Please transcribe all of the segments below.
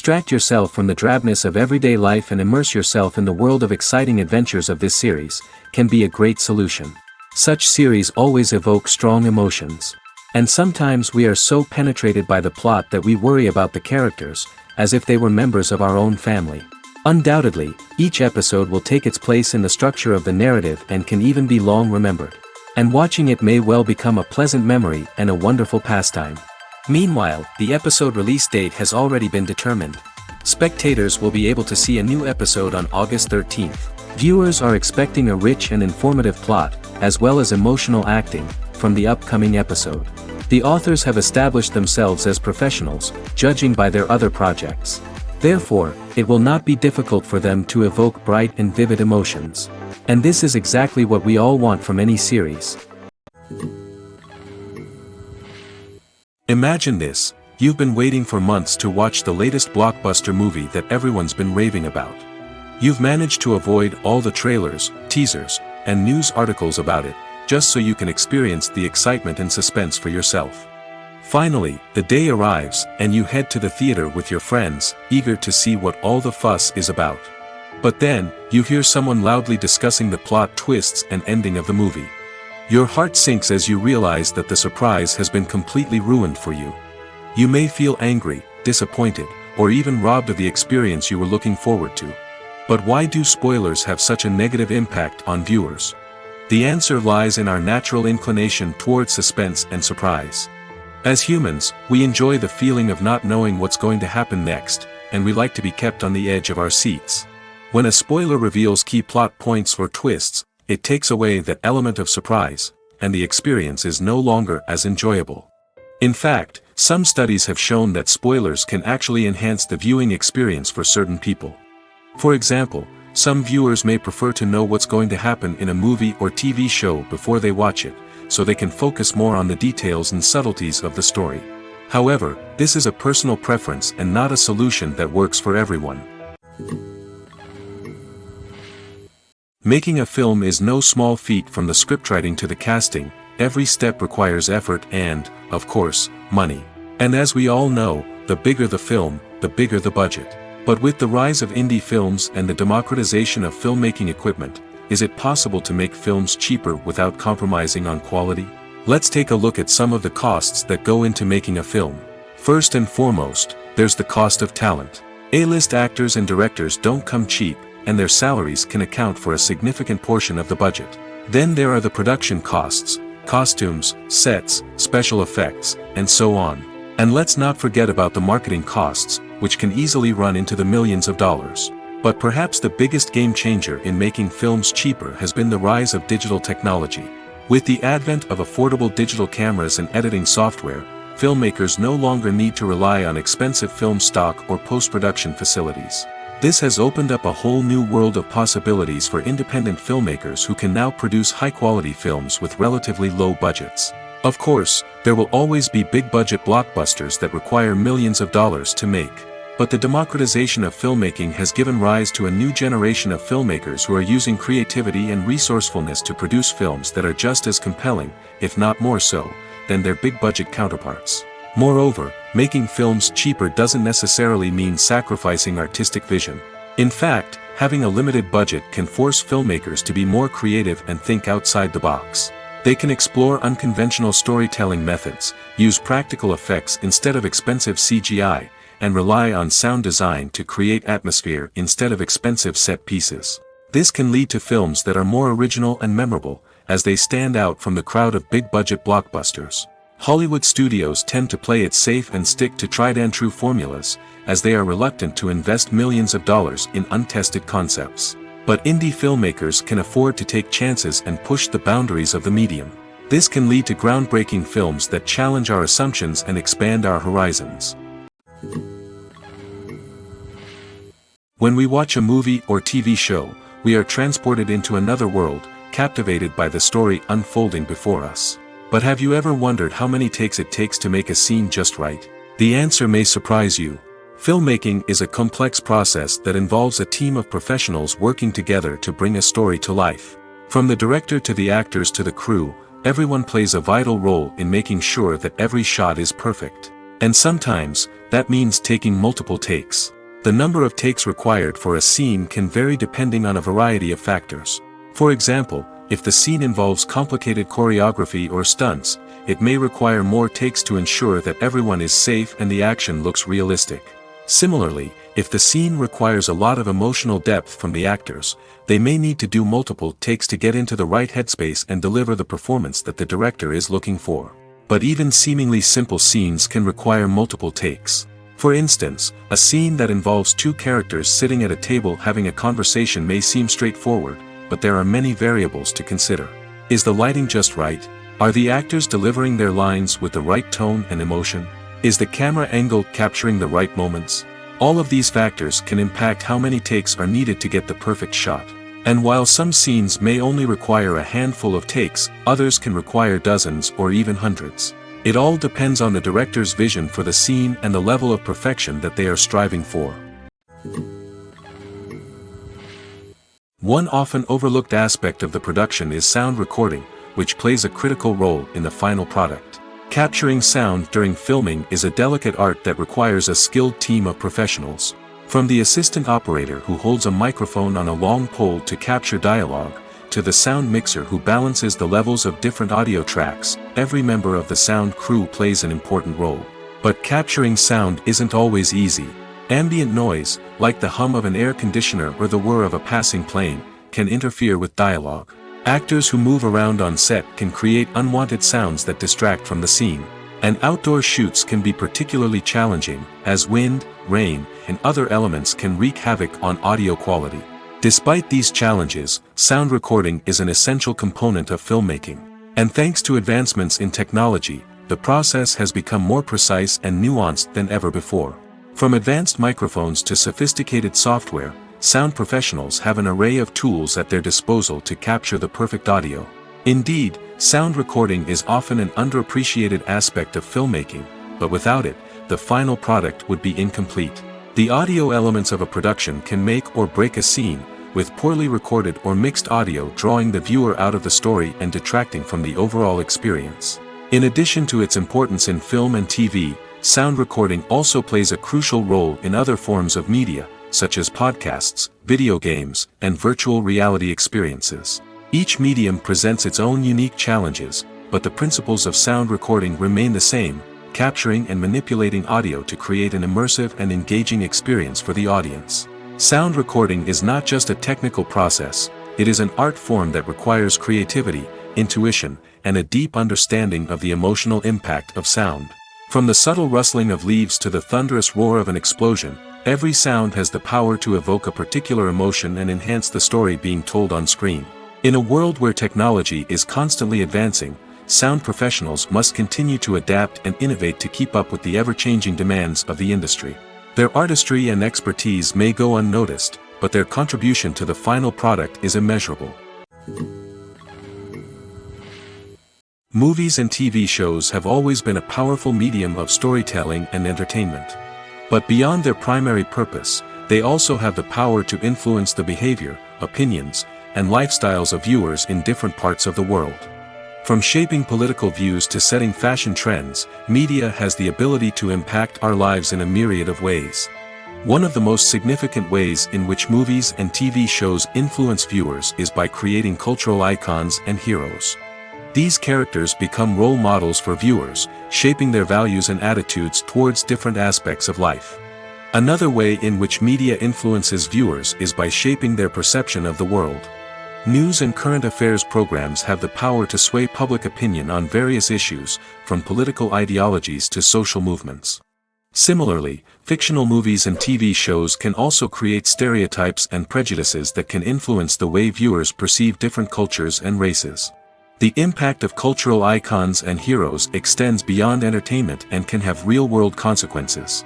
Distract yourself from the drabness of everyday life and immerse yourself in the world of exciting adventures of this series, can be a great solution. Such series always evoke strong emotions. And sometimes we are so penetrated by the plot that we worry about the characters, as if they were members of our own family. Undoubtedly, each episode will take its place in the structure of the narrative and can even be long remembered. And watching it may well become a pleasant memory and a wonderful pastime. Meanwhile, the episode release date has already been determined. Spectators will be able to see a new episode on August 13th. Viewers are expecting a rich and informative plot, as well as emotional acting, from the upcoming episode. The authors have established themselves as professionals, judging by their other projects. Therefore, it will not be difficult for them to evoke bright and vivid emotions. And this is exactly what we all want from any series. Imagine this, you've been waiting for months to watch the latest blockbuster movie that everyone's been raving about. You've managed to avoid all the trailers, teasers, and news articles about it, just so you can experience the excitement and suspense for yourself. Finally, the day arrives, and you head to the theater with your friends, eager to see what all the fuss is about. But then, you hear someone loudly discussing the plot twists and ending of the movie. Your heart sinks as you realize that the surprise has been completely ruined for you. You may feel angry, disappointed, or even robbed of the experience you were looking forward to. But why do spoilers have such a negative impact on viewers? The answer lies in our natural inclination toward suspense and surprise. As humans, we enjoy the feeling of not knowing what's going to happen next, and we like to be kept on the edge of our seats. When a spoiler reveals key plot points or twists, it takes away that element of surprise, and the experience is no longer as enjoyable. In fact, some studies have shown that spoilers can actually enhance the viewing experience for certain people. For example, some viewers may prefer to know what's going to happen in a movie or TV show before they watch it, so they can focus more on the details and subtleties of the story. However, this is a personal preference and not a solution that works for everyone. Making a film is no small feat. From the scriptwriting to the casting, every step requires effort and, of course, money. And as we all know, the bigger the film, the bigger the budget. But with the rise of indie films and the democratization of filmmaking equipment, is it possible to make films cheaper without compromising on quality? Let's take a look at some of the costs that go into making a film. First and foremost, there's the cost of talent. A-list actors and directors don't come cheap, and their salaries can account for a significant portion of the budget. Then there are the production costs, costumes, sets, special effects, and so on. And let's not forget about the marketing costs, which can easily run into the millions of dollars. But perhaps the biggest game changer in making films cheaper has been the rise of digital technology. With the advent of affordable digital cameras and editing software, filmmakers no longer need to rely on expensive film stock or post-production facilities. This has opened up a whole new world of possibilities for independent filmmakers who can now produce high-quality films with relatively low budgets. Of course, there will always be big-budget blockbusters that require millions of dollars to make. But the democratization of filmmaking has given rise to a new generation of filmmakers who are using creativity and resourcefulness to produce films that are just as compelling, if not more so, than their big-budget counterparts. Moreover, making films cheaper doesn't necessarily mean sacrificing artistic vision. In fact, having a limited budget can force filmmakers to be more creative and think outside the box. They can explore unconventional storytelling methods, use practical effects instead of expensive CGI, and rely on sound design to create atmosphere instead of expensive set pieces. This can lead to films that are more original and memorable, as they stand out from the crowd of big-budget blockbusters. Hollywood studios tend to play it safe and stick to tried-and-true formulas, as they are reluctant to invest millions of dollars in untested concepts. But indie filmmakers can afford to take chances and push the boundaries of the medium. This can lead to groundbreaking films that challenge our assumptions and expand our horizons. When we watch a movie or TV show, we are transported into another world, captivated by the story unfolding before us. But have you ever wondered how many takes it takes to make a scene just right? The answer may surprise you. Filmmaking is a complex process that involves a team of professionals working together to bring a story to life. From the director to the actors to the crew, everyone plays a vital role in making sure that every shot is perfect. And sometimes, that means taking multiple takes. The number of takes required for a scene can vary depending on a variety of factors. For example, if the scene involves complicated choreography or stunts, it may require more takes to ensure that everyone is safe and the action looks realistic. Similarly, if the scene requires a lot of emotional depth from the actors, they may need to do multiple takes to get into the right headspace and deliver the performance that the director is looking for. But even seemingly simple scenes can require multiple takes. For instance, a scene that involves two characters sitting at a table having a conversation may seem straightforward, but there are many variables to consider. Is the lighting just right? Are the actors delivering their lines with the right tone and emotion? Is the camera angle capturing the right moments? All of these factors can impact how many takes are needed to get the perfect shot. And while some scenes may only require a handful of takes, others can require dozens or even hundreds. It all depends on the director's vision for the scene and the level of perfection that they are striving for. One often overlooked aspect of the production is sound recording, which plays a critical role in the final product. Capturing sound during filming is a delicate art that requires a skilled team of professionals. From the assistant operator who holds a microphone on a long pole to capture dialogue, to the sound mixer who balances the levels of different audio tracks, every member of the sound crew plays an important role. But capturing sound isn't always easy. Ambient noise, like the hum of an air conditioner or the whir of a passing plane, can interfere with dialogue. Actors who move around on set can create unwanted sounds that distract from the scene. And outdoor shoots can be particularly challenging, as wind, rain, and other elements can wreak havoc on audio quality. Despite these challenges, sound recording is an essential component of filmmaking. And thanks to advancements in technology, the process has become more precise and nuanced than ever before. From advanced microphones to sophisticated software, sound professionals have an array of tools at their disposal to capture the perfect audio. Indeed, sound recording is often an underappreciated aspect of filmmaking, but without it, the final product would be incomplete. The audio elements of a production can make or break a scene, with poorly recorded or mixed audio drawing the viewer out of the story and detracting from the overall experience. In addition to its importance in film and TV, sound recording also plays a crucial role in other forms of media, such as podcasts, video games, and virtual reality experiences. Each medium presents its own unique challenges, but the principles of sound recording remain the same, capturing and manipulating audio to create an immersive and engaging experience for the audience. Sound recording is not just a technical process, it is an art form that requires creativity, intuition, and a deep understanding of the emotional impact of sound. From the subtle rustling of leaves to the thunderous roar of an explosion, every sound has the power to evoke a particular emotion and enhance the story being told on screen. In a world where technology is constantly advancing, sound professionals must continue to adapt and innovate to keep up with the ever-changing demands of the industry. Their artistry and expertise may go unnoticed, but their contribution to the final product is immeasurable. Movies and TV shows have always been a powerful medium of storytelling and entertainment. But beyond their primary purpose, they also have the power to influence the behavior, opinions, and lifestyles of viewers in different parts of the world. From shaping political views to setting fashion trends, media has the ability to impact our lives in a myriad of ways. One of the most significant ways in which movies and TV shows influence viewers is by creating cultural icons and heroes. These characters become role models for viewers, shaping their values and attitudes towards different aspects of life. Another way in which media influences viewers is by shaping their perception of the world. News and current affairs programs have the power to sway public opinion on various issues, from political ideologies to social movements. Similarly, fictional movies and TV shows can also create stereotypes and prejudices that can influence the way viewers perceive different cultures and races. The impact of cultural icons and heroes extends beyond entertainment and can have real-world consequences.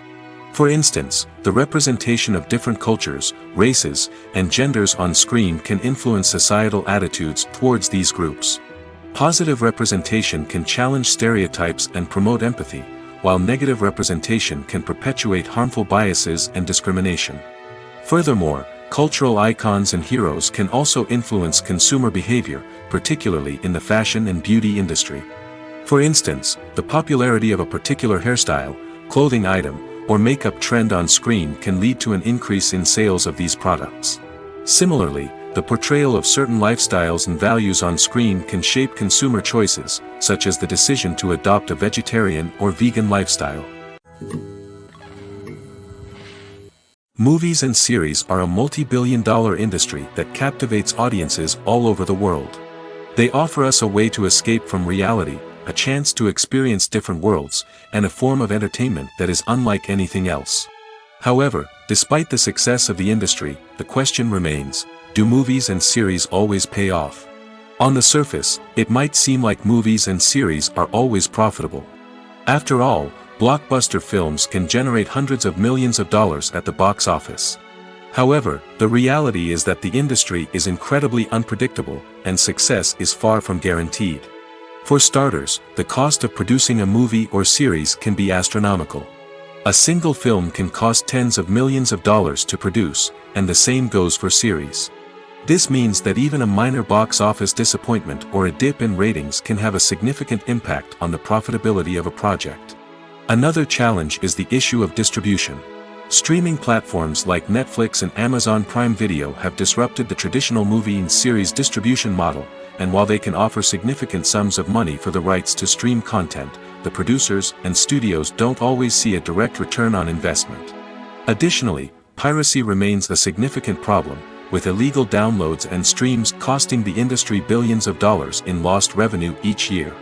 For instance, the representation of different cultures, races, and genders on screen can influence societal attitudes towards these groups. Positive representation can challenge stereotypes and promote empathy, while negative representation can perpetuate harmful biases and discrimination. Furthermore, cultural icons and heroes can also influence consumer behavior, particularly in the fashion and beauty industry. For instance, the popularity of a particular hairstyle, clothing item, or makeup trend on screen can lead to an increase in sales of these products. Similarly, the portrayal of certain lifestyles and values on screen can shape consumer choices, such as the decision to adopt a vegetarian or vegan lifestyle. Movies and series are a multi-billion-dollar industry that captivates audiences all over the world. They offer us a way to escape from reality, a chance to experience different worlds, and a form of entertainment that is unlike anything else. However, despite the success of the industry, the question remains: do movies and series always pay off? On the surface, it might seem like movies and series are always profitable. After all, blockbuster films can generate hundreds of millions of dollars at the box office. However, the reality is that the industry is incredibly unpredictable, and success is far from guaranteed. For starters, the cost of producing a movie or series can be astronomical. A single film can cost tens of millions of dollars to produce, and the same goes for series. This means that even a minor box office disappointment or a dip in ratings can have a significant impact on the profitability of a project. Another challenge is the issue of distribution. Streaming platforms like Netflix and Amazon Prime Video have disrupted the traditional movie and series distribution model, and while they can offer significant sums of money for the rights to stream content, the producers and studios don't always see a direct return on investment. Additionally, piracy remains a significant problem, with illegal downloads and streams costing the industry billions of dollars in lost revenue each year.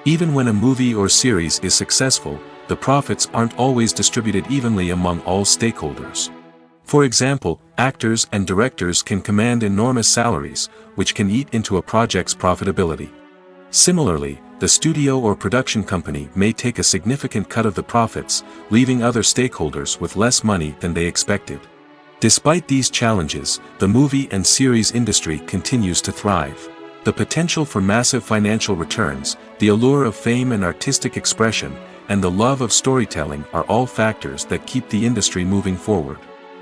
Even when a movie or series is successful, the profits aren't always distributed evenly among all stakeholders. For example, actors and directors can command enormous salaries, which can eat into a project's profitability. Similarly, the studio or production company may take a significant cut of the profits, leaving other stakeholders with less money than they expected. Despite these challenges, the movie and series industry continues to thrive. The potential for massive financial returns, the allure of fame and artistic expression, and the love of storytelling are all factors that keep the industry moving forward.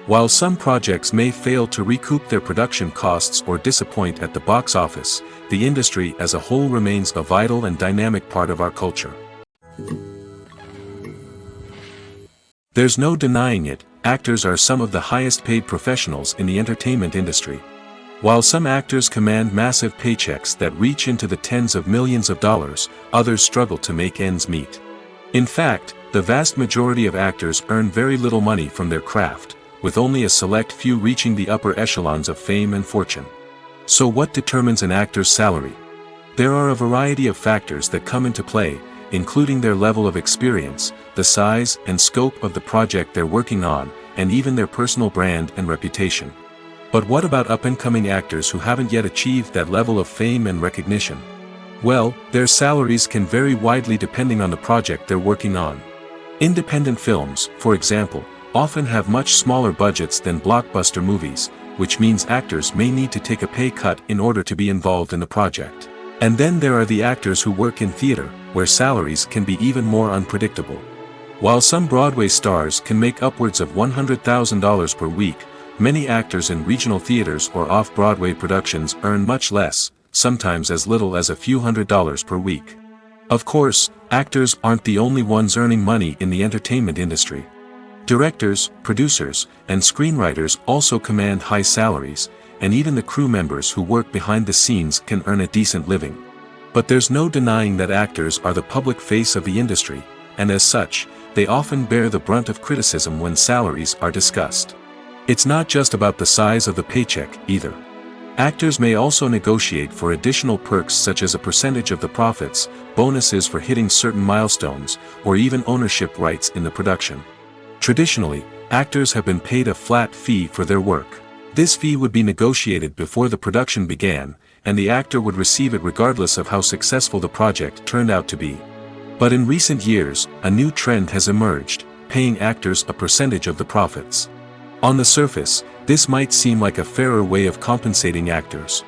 While some projects may fail to recoup their production costs or disappoint at the box office, the industry as a whole remains a vital and dynamic part of our culture. There's no denying it, actors are some of the highest paid professionals in the entertainment industry. While some actors command massive paychecks that reach into the tens of millions of dollars, others struggle to make ends meet. In fact, the vast majority of actors earn very little money from their craft, with only a select few reaching the upper echelons of fame and fortune. So what determines an actor's salary? There are a variety of factors that come into play, including their level of experience, the size and scope of the project they're working on, and even their personal brand and reputation. But what about up-and-coming actors who haven't yet achieved that level of fame and recognition? Well, their salaries can vary widely depending on the project they're working on. Independent films, for example, often have much smaller budgets than blockbuster movies, which means actors may need to take a pay cut in order to be involved in the project. And then there are the actors who work in theater, where salaries can be even more unpredictable. While some Broadway stars can make upwards of $100,000 per week, many actors in regional theaters or off-Broadway productions earn much less, sometimes as little as a few $100s per week. Of course, actors aren't the only ones earning money in the entertainment industry. Directors, producers, and screenwriters also command high salaries, and even the crew members who work behind the scenes can earn a decent living. But there's no denying that actors are the public face of the industry, and as such, they often bear the brunt of criticism when salaries are discussed. It's not just about the size of the paycheck, either. Actors may also negotiate for additional perks such as a percentage of the profits, bonuses for hitting certain milestones, or even ownership rights in the production. Traditionally, actors have been paid a flat fee for their work. This fee would be negotiated before the production began, and the actor would receive it regardless of how successful the project turned out to be. But in recent years, a new trend has emerged, paying actors a percentage of the profits. On the surface, this might seem like a fairer way of compensating actors.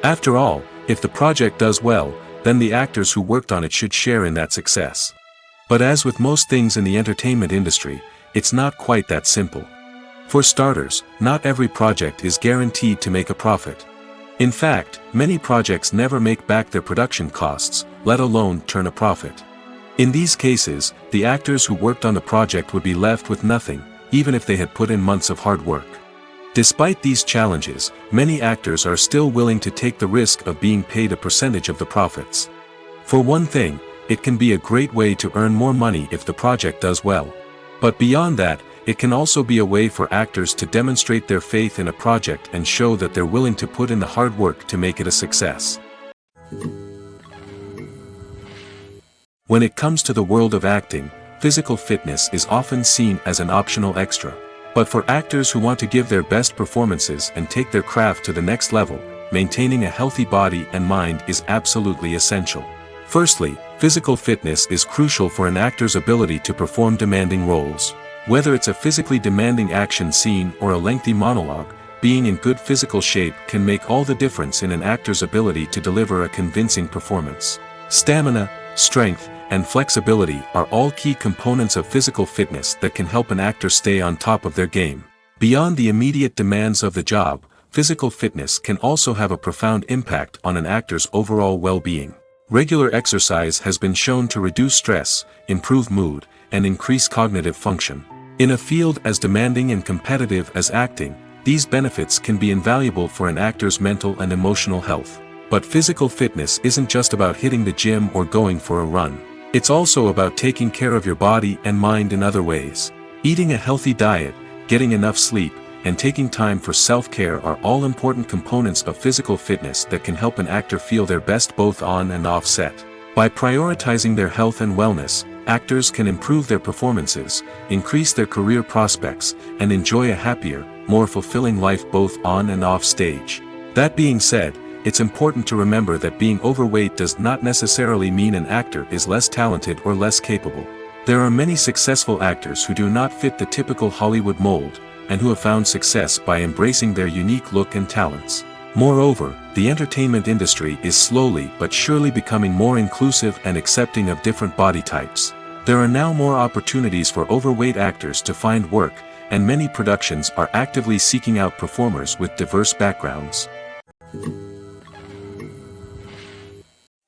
After all, if the project does well, then the actors who worked on it should share in that success. But as with most things in the entertainment industry, it's not quite that simple. For starters, not every project is guaranteed to make a profit. In fact, many projects never make back their production costs, let alone turn a profit. In these cases, the actors who worked on the project would be left with nothing, even if they had put in months of hard work. Despite these challenges, many actors are still willing to take the risk of being paid a percentage of the profits. For one thing, it can be a great way to earn more money if the project does well. But beyond that, it can also be a way for actors to demonstrate their faith in a project and show that they're willing to put in the hard work to make it a success. When it comes to the world of acting, physical fitness is often seen as an optional extra. But for actors who want to give their best performances and take their craft to the next level, maintaining a healthy body and mind is absolutely essential. Firstly, physical fitness is crucial for an actor's ability to perform demanding roles. Whether it's a physically demanding action scene or a lengthy monologue, being in good physical shape can make all the difference in an actor's ability to deliver a convincing performance. Stamina, strength, and flexibility are all key components of physical fitness that can help an actor stay on top of their game. Beyond the immediate demands of the job, physical fitness can also have a profound impact on an actor's overall well-being. Regular exercise has been shown to reduce stress, improve mood, and increase cognitive function. In a field as demanding and competitive as acting, these benefits can be invaluable for an actor's mental and emotional health. But physical fitness isn't just about hitting the gym or going for a run. It's also about taking care of your body and mind in other ways. Eating a healthy diet, getting enough sleep, and taking time for self-care are all important components of physical fitness that can help an actor feel their best both on and off set. By prioritizing their health and wellness, actors can improve their performances, increase their career prospects, and enjoy a happier, more fulfilling life both on and off stage. That being said, it's important to remember that being overweight does not necessarily mean an actor is less talented or less capable. There are many successful actors who do not fit the typical Hollywood mold, and who have found success by embracing their unique look and talents. Moreover, the entertainment industry is slowly but surely becoming more inclusive and accepting of different body types. There are now more opportunities for overweight actors to find work, and many productions are actively seeking out performers with diverse backgrounds.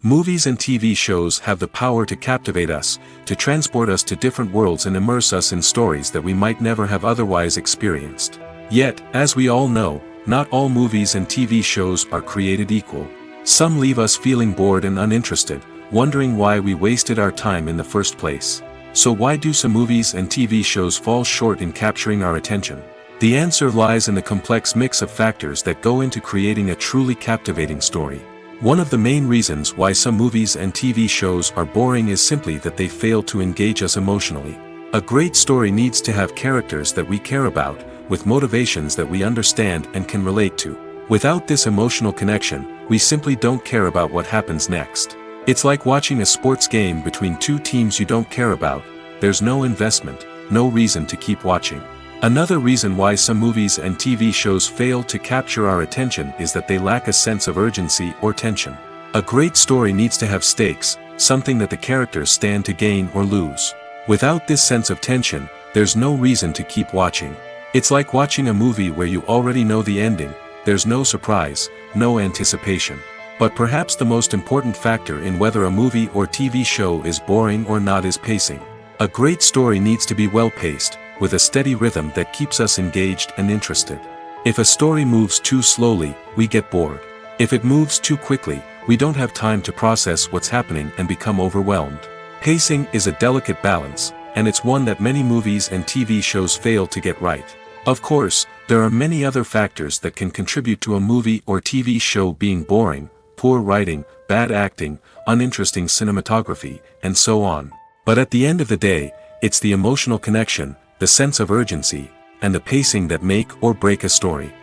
Movies and TV shows have the power to captivate us, to transport us to different worlds and immerse us in stories that we might never have otherwise experienced. Yet, as we all know, not all movies and TV shows are created equal. Some leave us feeling bored and uninterested, wondering why we wasted our time in the first place. So why do some movies and TV shows fall short in capturing our attention? The answer lies in the complex mix of factors that go into creating a truly captivating story. One of the main reasons why some movies and TV shows are boring is simply that they fail to engage us emotionally. A great story needs to have characters that we care about, with motivations that we understand and can relate to. Without this emotional connection, we simply don't care about what happens next. It's like watching a sports game between two teams you don't care about. There's no investment, no reason to keep watching. Another reason why some movies and TV shows fail to capture our attention is that they lack a sense of urgency or tension. A great story needs to have stakes, something that the characters stand to gain or lose. Without this sense of tension, there's no reason to keep watching. It's like watching a movie where you already know the ending, there's no surprise, no anticipation. But perhaps the most important factor in whether a movie or TV show is boring or not is pacing. A great story needs to be well-paced, with a steady rhythm that keeps us engaged and interested. If a story moves too slowly, we get bored. If it moves too quickly, we don't have time to process what's happening and become overwhelmed. Pacing is a delicate balance, and it's one that many movies and TV shows fail to get right. Of course, there are many other factors that can contribute to a movie or TV show being boring: poor writing, bad acting, uninteresting cinematography, and so on. But at the end of the day, it's the emotional connection, the sense of urgency, and the pacing that make or break a story.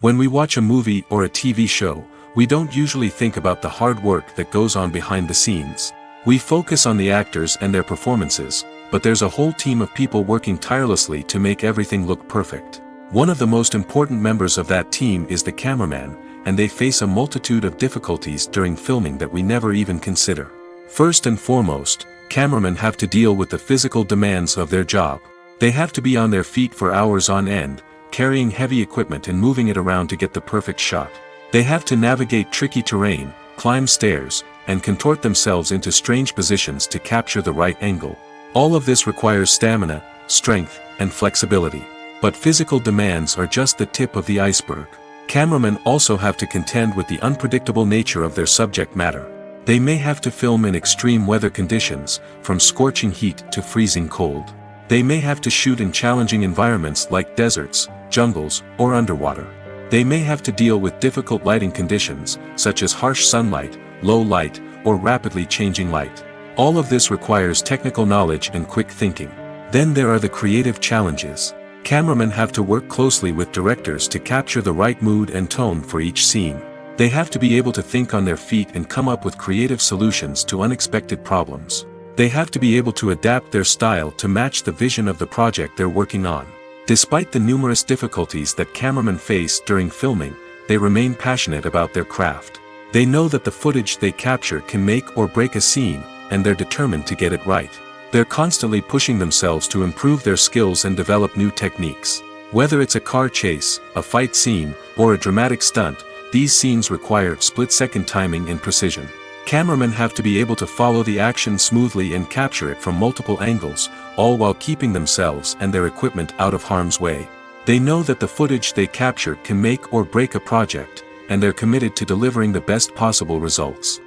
When we watch a movie or a TV show, we don't usually think about the hard work that goes on behind the scenes. We focus on the actors and their performances, but there's a whole team of people working tirelessly to make everything look perfect. One of the most important members of that team is the cameraman, and they face a multitude of difficulties during filming that we never even consider. First and foremost, cameramen have to deal with the physical demands of their job. They have to be on their feet for hours on end, carrying heavy equipment and moving it around to get the perfect shot. They have to navigate tricky terrain, climb stairs, and contort themselves into strange positions to capture the right angle. All of this requires stamina, strength, and flexibility. But physical demands are just the tip of the iceberg. Cameramen also have to contend with the unpredictable nature of their subject matter. They may have to film in extreme weather conditions, from scorching heat to freezing cold. They may have to shoot in challenging environments like deserts, jungles, or underwater. They may have to deal with difficult lighting conditions, such as harsh sunlight, low light, or rapidly changing light. All of this requires technical knowledge and quick thinking. Then there are the creative challenges. Cameramen have to work closely with directors to capture the right mood and tone for each scene. They have to be able to think on their feet and come up with creative solutions to unexpected problems. They have to be able to adapt their style to match the vision of the project they're working on. Despite the numerous difficulties that cameramen face during filming, they remain passionate about their craft. They know that the footage they capture can make or break a scene, and they're determined to get it right. They're constantly pushing themselves to improve their skills and develop new techniques. Whether it's a car chase, a fight scene, or a dramatic stunt, these scenes require split-second timing and precision. Cameramen have to be able to follow the action smoothly and capture it from multiple angles, all while keeping themselves and their equipment out of harm's way. They know that the footage they capture can make or break a project, and they're committed to delivering the best possible results.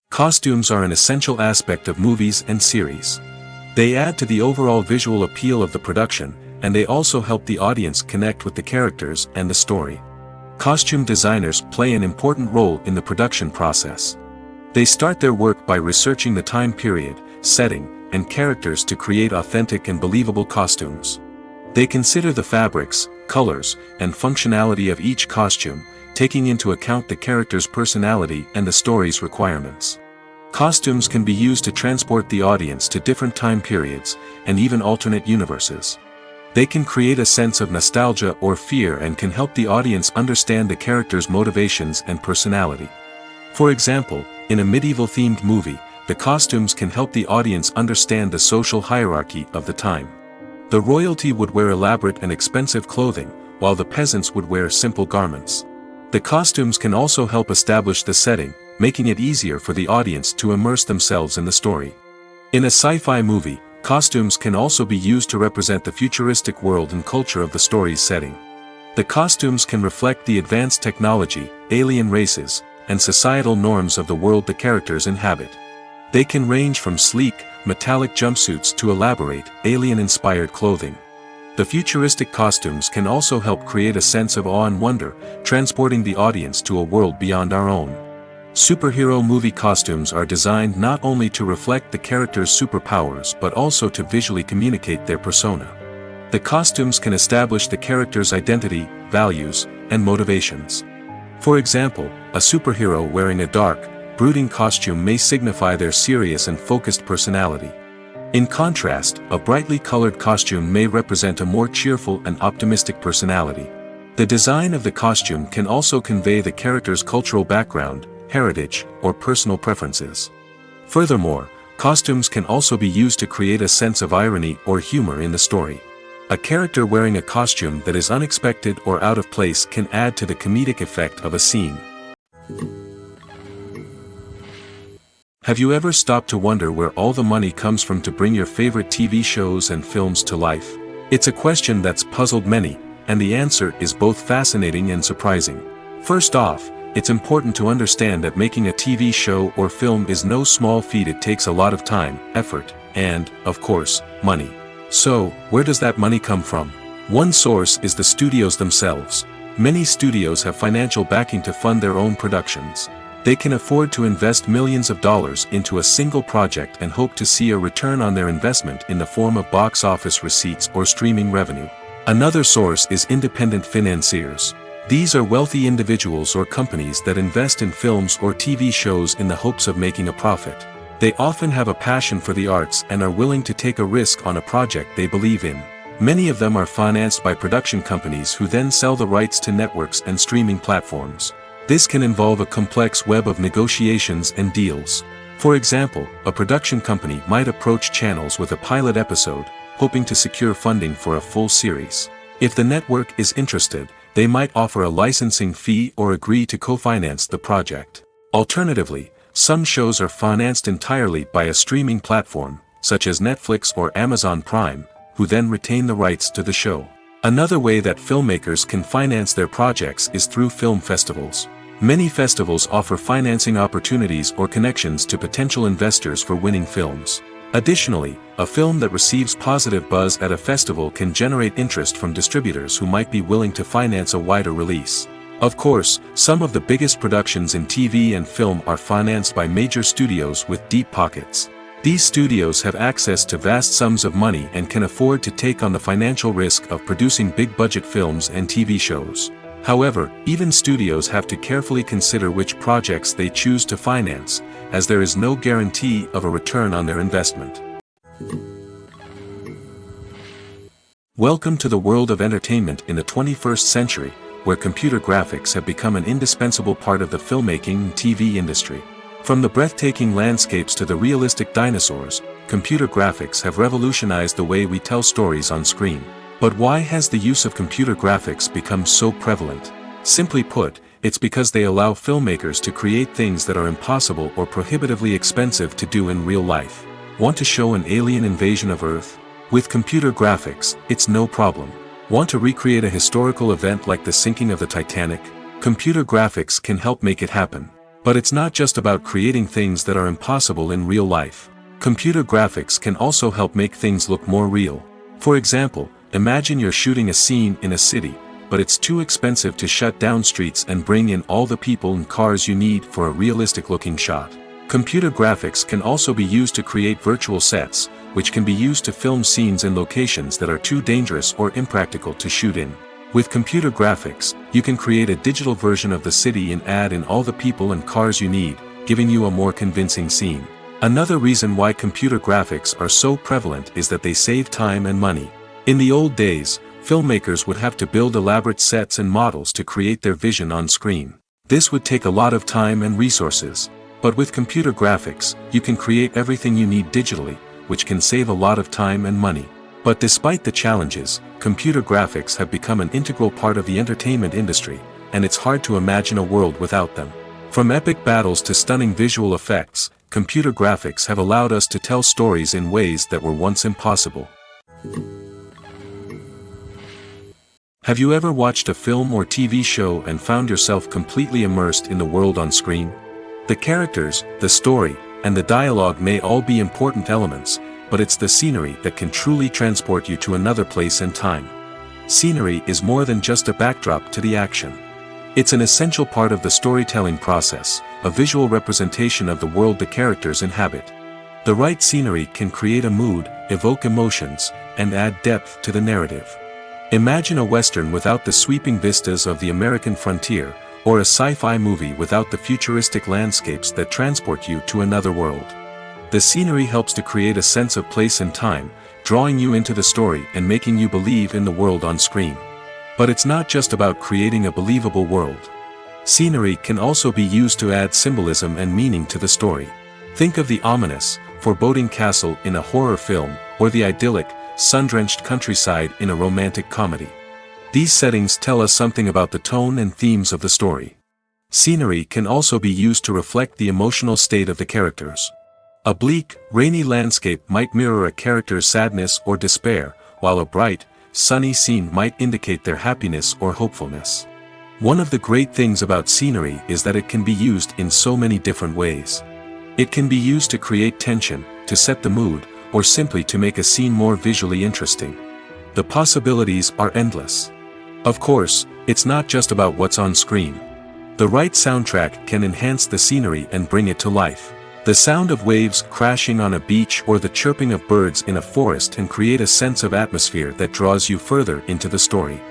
Costumes are an essential aspect of movies and series. They add to the overall visual appeal of the production, and they also help the audience connect with the characters and the story. Costume designers play an important role in the production process. They start their work by researching the time period, setting, and characters to create authentic and believable costumes. They consider the fabrics, colors, and functionality of each costume, taking into account the character's personality and the story's requirements. Costumes can be used to transport the audience to different time periods, and even alternate universes. They can create a sense of nostalgia or fear and can help the audience understand the character's motivations and personality. For example, in a medieval-themed movie, the costumes can help the audience understand the social hierarchy of the time. The royalty would wear elaborate and expensive clothing, while the peasants would wear simple garments. The costumes can also help establish the setting, making it easier for the audience to immerse themselves in the story. In a sci-fi movie, costumes can also be used to represent the futuristic world and culture of the story's setting. The costumes can reflect the advanced technology, alien races, and societal norms of the world the characters inhabit. They can range from sleek, metallic jumpsuits to elaborate, alien-inspired clothing. The futuristic costumes can also help create a sense of awe and wonder, transporting the audience to a world beyond our own. Superhero movie costumes are designed not only to reflect the character's superpowers but also to visually communicate their persona. The costumes can establish the character's identity, values, and motivations. For example, a superhero wearing a dark, brooding costume may signify their serious and focused personality. In contrast, a brightly colored costume may represent a more cheerful and optimistic personality. The design of the costume can also convey the character's cultural background, heritage, or personal preferences. Furthermore, costumes can also be used to create a sense of irony or humor in the story. A character wearing a costume that is unexpected or out of place can add to the comedic effect of a scene. Have you ever stopped to wonder where all the money comes from to bring your favorite TV shows and films to life? It's a question that's puzzled many, and the answer is both fascinating and surprising. First off, it's important to understand that making a TV show or film is no small feat. It takes a lot of time, effort, and, of course, money. So, where does that money come from? One source is the studios themselves. Many studios have financial backing to fund their own productions. They can afford to invest millions of dollars into a single project and hope to see a return on their investment in the form of box office receipts or streaming revenue. Another source is independent financiers. These are wealthy individuals or companies that invest in films or TV shows in the hopes of making a profit. They often have a passion for the arts and are willing to take a risk on a project they believe in. Many of them are financed by production companies who then sell the rights to networks and streaming platforms. This can involve a complex web of negotiations and deals. For example, a production company might approach channels with a pilot episode, hoping to secure funding for a full series. If the network is interested, they might offer a licensing fee or agree to co-finance the project. Alternatively, some shows are financed entirely by a streaming platform, such as Netflix or Amazon Prime, who then retain the rights to the show. Another way that filmmakers can finance their projects is through film festivals. Many festivals offer financing opportunities or connections to potential investors for winning films. Additionally, a film that receives positive buzz at a festival can generate interest from distributors who might be willing to finance a wider release. Of course, some of the biggest productions in TV and film are financed by major studios with deep pockets. These studios have access to vast sums of money and can afford to take on the financial risk of producing big-budget films and TV shows. However, even studios have to carefully consider which projects they choose to finance, as there is no guarantee of a return on their investment. Welcome to the world of entertainment in the 21st century, where computer graphics have become an indispensable part of the filmmaking and TV industry. From the breathtaking landscapes to the realistic dinosaurs, computer graphics have revolutionized the way we tell stories on screen. But why has the use of computer graphics become so prevalent? Simply put, it's because they allow filmmakers to create things that are impossible or prohibitively expensive to do in real life. Want to show an alien invasion of Earth? With computer graphics, it's no problem. Want to recreate a historical event like the sinking of the Titanic? Computer graphics can help make it happen. But it's not just about creating things that are impossible in real life. Computer graphics can also help make things look more real. For example, imagine you're shooting a scene in a city, but it's too expensive to shut down streets and bring in all the people and cars you need for a realistic-looking shot. Computer graphics can also be used to create virtual sets, which can be used to film scenes in locations that are too dangerous or impractical to shoot in. With computer graphics, you can create a digital version of the city and add in all the people and cars you need, giving you a more convincing scene. Another reason why computer graphics are so prevalent is that they save time and money. In the old days, filmmakers would have to build elaborate sets and models to create their vision on screen. This would take a lot of time and resources. But with computer graphics, you can create everything you need digitally, which can save a lot of time and money. But despite the challenges, computer graphics have become an integral part of the entertainment industry, and it's hard to imagine a world without them. From epic battles to stunning visual effects, computer graphics have allowed us to tell stories in ways that were once impossible. Have you ever watched a film or TV show and found yourself completely immersed in the world on screen? The characters, the story, and the dialogue may all be important elements, but it's the scenery that can truly transport you to another place and time. Scenery is more than just a backdrop to the action. It's an essential part of the storytelling process, a visual representation of the world the characters inhabit. The right scenery can create a mood, evoke emotions, and add depth to the narrative. Imagine a Western without the sweeping vistas of the American frontier, or a sci-fi movie without the futuristic landscapes that transport you to another world. The scenery helps to create a sense of place and time, drawing you into the story and making you believe in the world on screen. But it's not just about creating a believable world. Scenery can also be used to add symbolism and meaning to the story. Think of the ominous, foreboding castle in a horror film, or the idyllic, sun-drenched countryside in a romantic comedy. These settings tell us something about the tone and themes of the story. Scenery can also be used to reflect the emotional state of the characters. A bleak, rainy landscape might mirror a character's sadness or despair, while a bright, sunny scene might indicate their happiness or hopefulness. One of the great things about scenery is that it can be used in so many different ways. It can be used to create tension, to set the mood, or simply to make a scene more visually interesting. The possibilities are endless. Of course, it's not just about what's on screen. The right soundtrack can enhance the scenery and bring it to life. The sound of waves crashing on a beach or the chirping of birds in a forest can create a sense of atmosphere that draws you further into the story.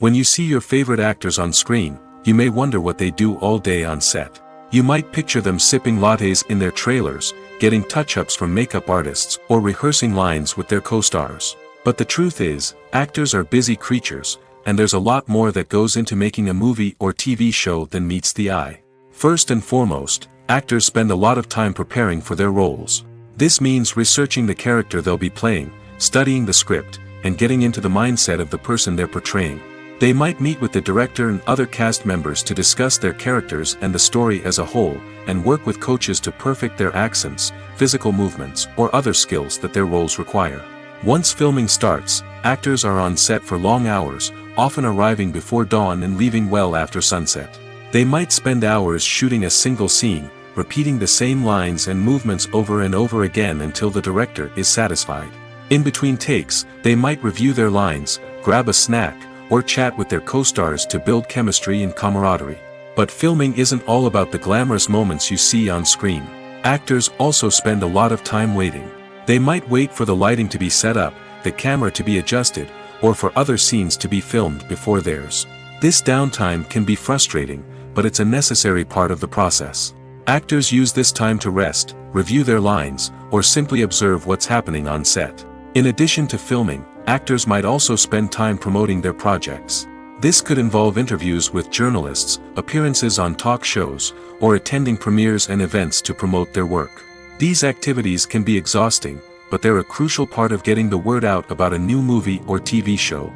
When you see your favorite actors on screen, you may wonder what they do all day on set. You might picture them sipping lattes in their trailers, getting touch-ups from makeup artists, or rehearsing lines with their co-stars. But the truth is, actors are busy creatures, and there's a lot more that goes into making a movie or TV show than meets the eye. First and foremost, actors spend a lot of time preparing for their roles. This means researching the character they'll be playing, studying the script, and getting into the mindset of the person they're portraying. They might meet with the director and other cast members to discuss their characters and the story as a whole, and work with coaches to perfect their accents, physical movements, or other skills that their roles require. Once filming starts, actors are on set for long hours, often arriving before dawn and leaving well after sunset. They might spend hours shooting a single scene, repeating the same lines and movements over and over again until the director is satisfied. In between takes, they might review their lines, grab a snack, or chat with their co-stars to build chemistry and camaraderie. But filming isn't all about the glamorous moments you see on screen. Actors also spend a lot of time waiting. They might wait for the lighting to be set up, the camera to be adjusted, or for other scenes to be filmed before theirs. This downtime can be frustrating, but it's a necessary part of the process. Actors use this time to rest, review their lines, or simply observe what's happening on set. In addition to filming, actors might also spend time promoting their projects. This could involve interviews with journalists, appearances on talk shows, or attending premieres and events to promote their work. These activities can be exhausting, but they're a crucial part of getting the word out about a new movie or TV show.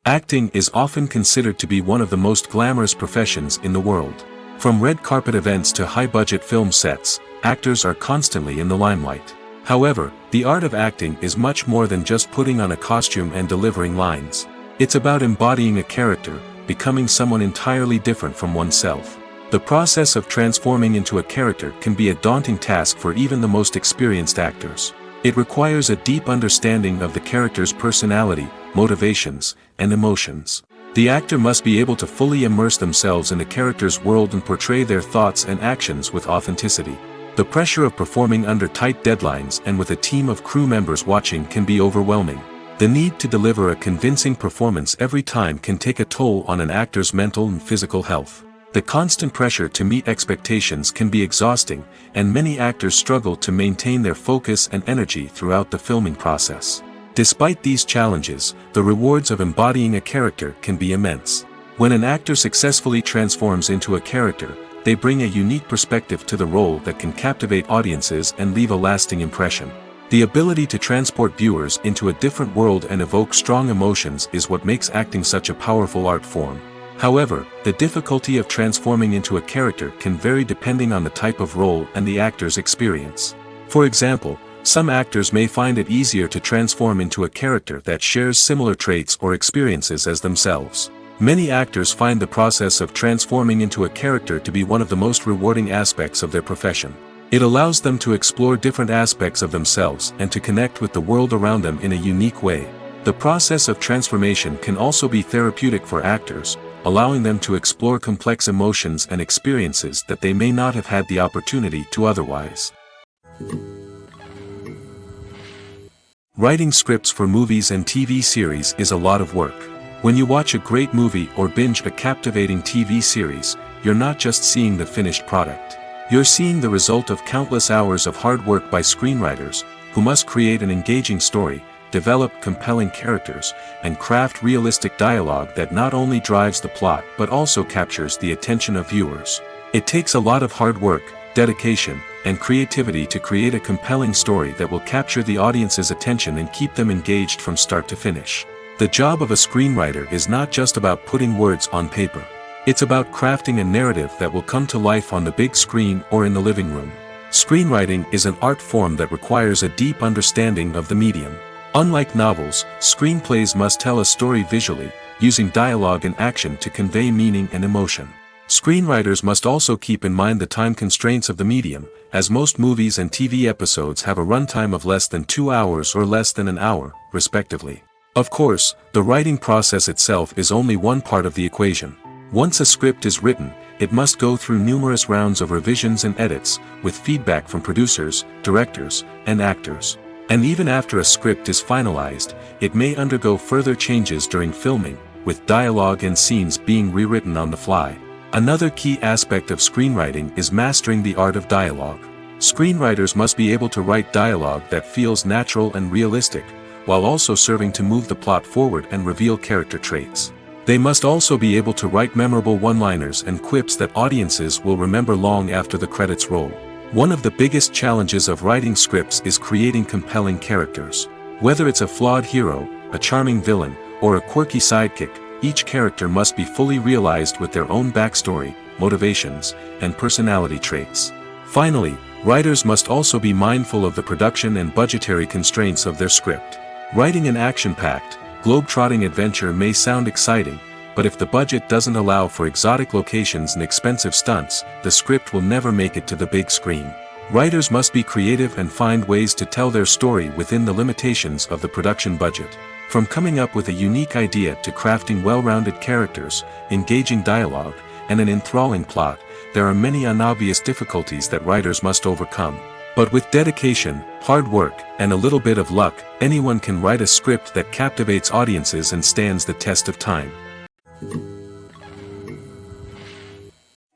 Acting is often considered to be one of the most glamorous professions in the world. From red carpet events to high-budget film sets, actors are constantly in the limelight. However, the art of acting is much more than just putting on a costume and delivering lines. It's about embodying a character, becoming someone entirely different from oneself. The process of transforming into a character can be a daunting task for even the most experienced actors. It requires a deep understanding of the character's personality, motivations, and emotions. The actor must be able to fully immerse themselves in the character's world and portray their thoughts and actions with authenticity. The pressure of performing under tight deadlines and with a team of crew members watching can be overwhelming. The need to deliver a convincing performance every time can take a toll on an actor's mental and physical health. The constant pressure to meet expectations can be exhausting, and many actors struggle to maintain their focus and energy throughout the filming process. Despite these challenges, the rewards of embodying a character can be immense. When an actor successfully transforms into a character, they bring a unique perspective to the role that can captivate audiences and leave a lasting impression. The ability to transport viewers into a different world and evoke strong emotions is what makes acting such a powerful art form. However, the difficulty of transforming into a character can vary depending on the type of role and the actor's experience. For example, some actors may find it easier to transform into a character that shares similar traits or experiences as themselves. Many actors find the process of transforming into a character to be one of the most rewarding aspects of their profession. It allows them to explore different aspects of themselves and to connect with the world around them in a unique way. The process of transformation can also be therapeutic for actors, allowing them to explore complex emotions and experiences that they may not have had the opportunity to otherwise. Writing scripts for movies and TV series is a lot of work. When you watch a great movie or binge a captivating TV series, you're not just seeing the finished product. You're seeing the result of countless hours of hard work by screenwriters, who must create an engaging story, develop compelling characters, and craft realistic dialogue that not only drives the plot but also captures the attention of viewers. It takes a lot of hard work, dedication, and creativity to create a compelling story that will capture the audience's attention and keep them engaged from start to finish. The job of a screenwriter is not just about putting words on paper. It's about crafting a narrative that will come to life on the big screen or in the living room. Screenwriting is an art form that requires a deep understanding of the medium. Unlike novels, screenplays must tell a story visually, using dialogue and action to convey meaning and emotion. Screenwriters must also keep in mind the time constraints of the medium, as most movies and TV episodes have a runtime of less than 2 hours or less than an hour, respectively. Of course, the writing process itself is only one part of the equation. Once a script is written, it must go through numerous rounds of revisions and edits, with feedback from producers, directors, and actors. And even after a script is finalized, it may undergo further changes during filming, with dialogue and scenes being rewritten on the fly. Another key aspect of screenwriting is mastering the art of dialogue. Screenwriters must be able to write dialogue that feels natural and realistic, while also serving to move the plot forward and reveal character traits. They must also be able to write memorable one-liners and quips that audiences will remember long after the credits roll. One of the biggest challenges of writing scripts is creating compelling characters. Whether it's a flawed hero, a charming villain, or a quirky sidekick, each character must be fully realized with their own backstory, motivations, and personality traits. Finally, writers must also be mindful of the production and budgetary constraints of their script. Writing an action-packed, globe-trotting adventure may sound exciting, but if the budget doesn't allow for exotic locations and expensive stunts, the script will never make it to the big screen. Writers must be creative and find ways to tell their story within the limitations of the production budget. From coming up with a unique idea to crafting well-rounded characters, engaging dialogue, and an enthralling plot, there are many unobvious difficulties that writers must overcome. But with dedication, hard work, and a little bit of luck, anyone can write a script that captivates audiences and stands the test of time.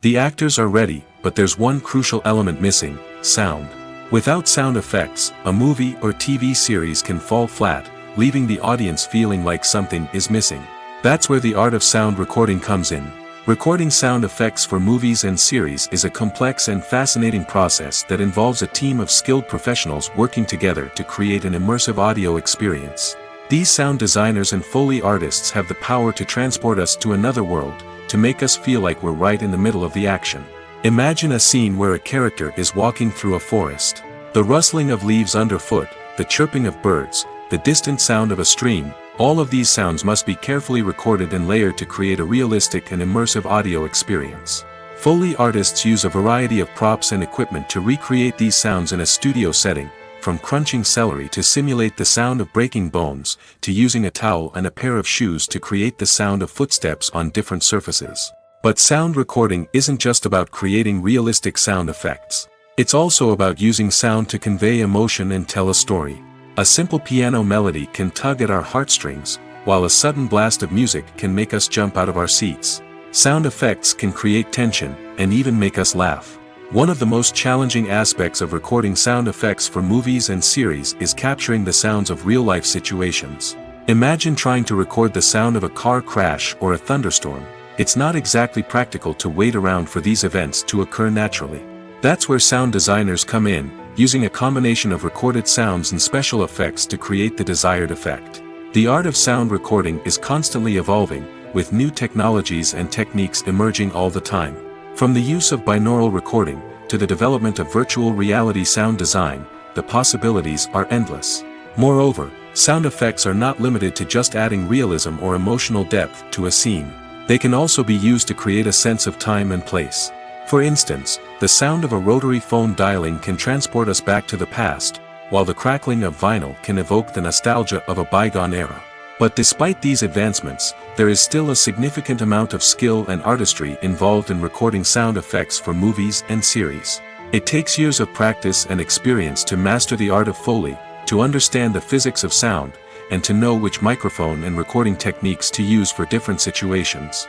The actors are ready, but there's one crucial element missing: sound. Without sound effects, a movie or TV series can fall flat, leaving the audience feeling like something is missing. That's where the art of sound recording comes in. Recording sound effects for movies and series is a complex and fascinating process that involves a team of skilled professionals working together to create an immersive audio experience. These sound designers and Foley artists have the power to transport us to another world, to make us feel like we're right in the middle of the action. Imagine a scene where a character is walking through a forest. The rustling of leaves underfoot, the chirping of birds, the distant sound of a stream, all of these sounds must be carefully recorded and layered to create a realistic and immersive audio experience. Foley artists use a variety of props and equipment to recreate these sounds in a studio setting, from crunching celery to simulate the sound of breaking bones, to using a towel and a pair of shoes to create the sound of footsteps on different surfaces. But sound recording isn't just about creating realistic sound effects. It's also about using sound to convey emotion and tell a story. A simple piano melody can tug at our heartstrings, while a sudden blast of music can make us jump out of our seats. Sound effects can create tension, and even make us laugh. One of the most challenging aspects of recording sound effects for movies and series is capturing the sounds of real-life situations. Imagine trying to record the sound of a car crash or a thunderstorm. It's not exactly practical to wait around for these events to occur naturally. That's where sound designers come in, using a combination of recorded sounds and special effects to create the desired effect. The art of sound recording is constantly evolving, with new technologies and techniques emerging all the time. From the use of binaural recording, to the development of virtual reality sound design, the possibilities are endless. Moreover, sound effects are not limited to just adding realism or emotional depth to a scene. They can also be used to create a sense of time and place. For instance, the sound of a rotary phone dialing can transport us back to the past, while the crackling of vinyl can evoke the nostalgia of a bygone era. But despite these advancements, there is still a significant amount of skill and artistry involved in recording sound effects for movies and series. It takes years of practice and experience to master the art of Foley, to understand the physics of sound, and to know which microphone and recording techniques to use for different situations.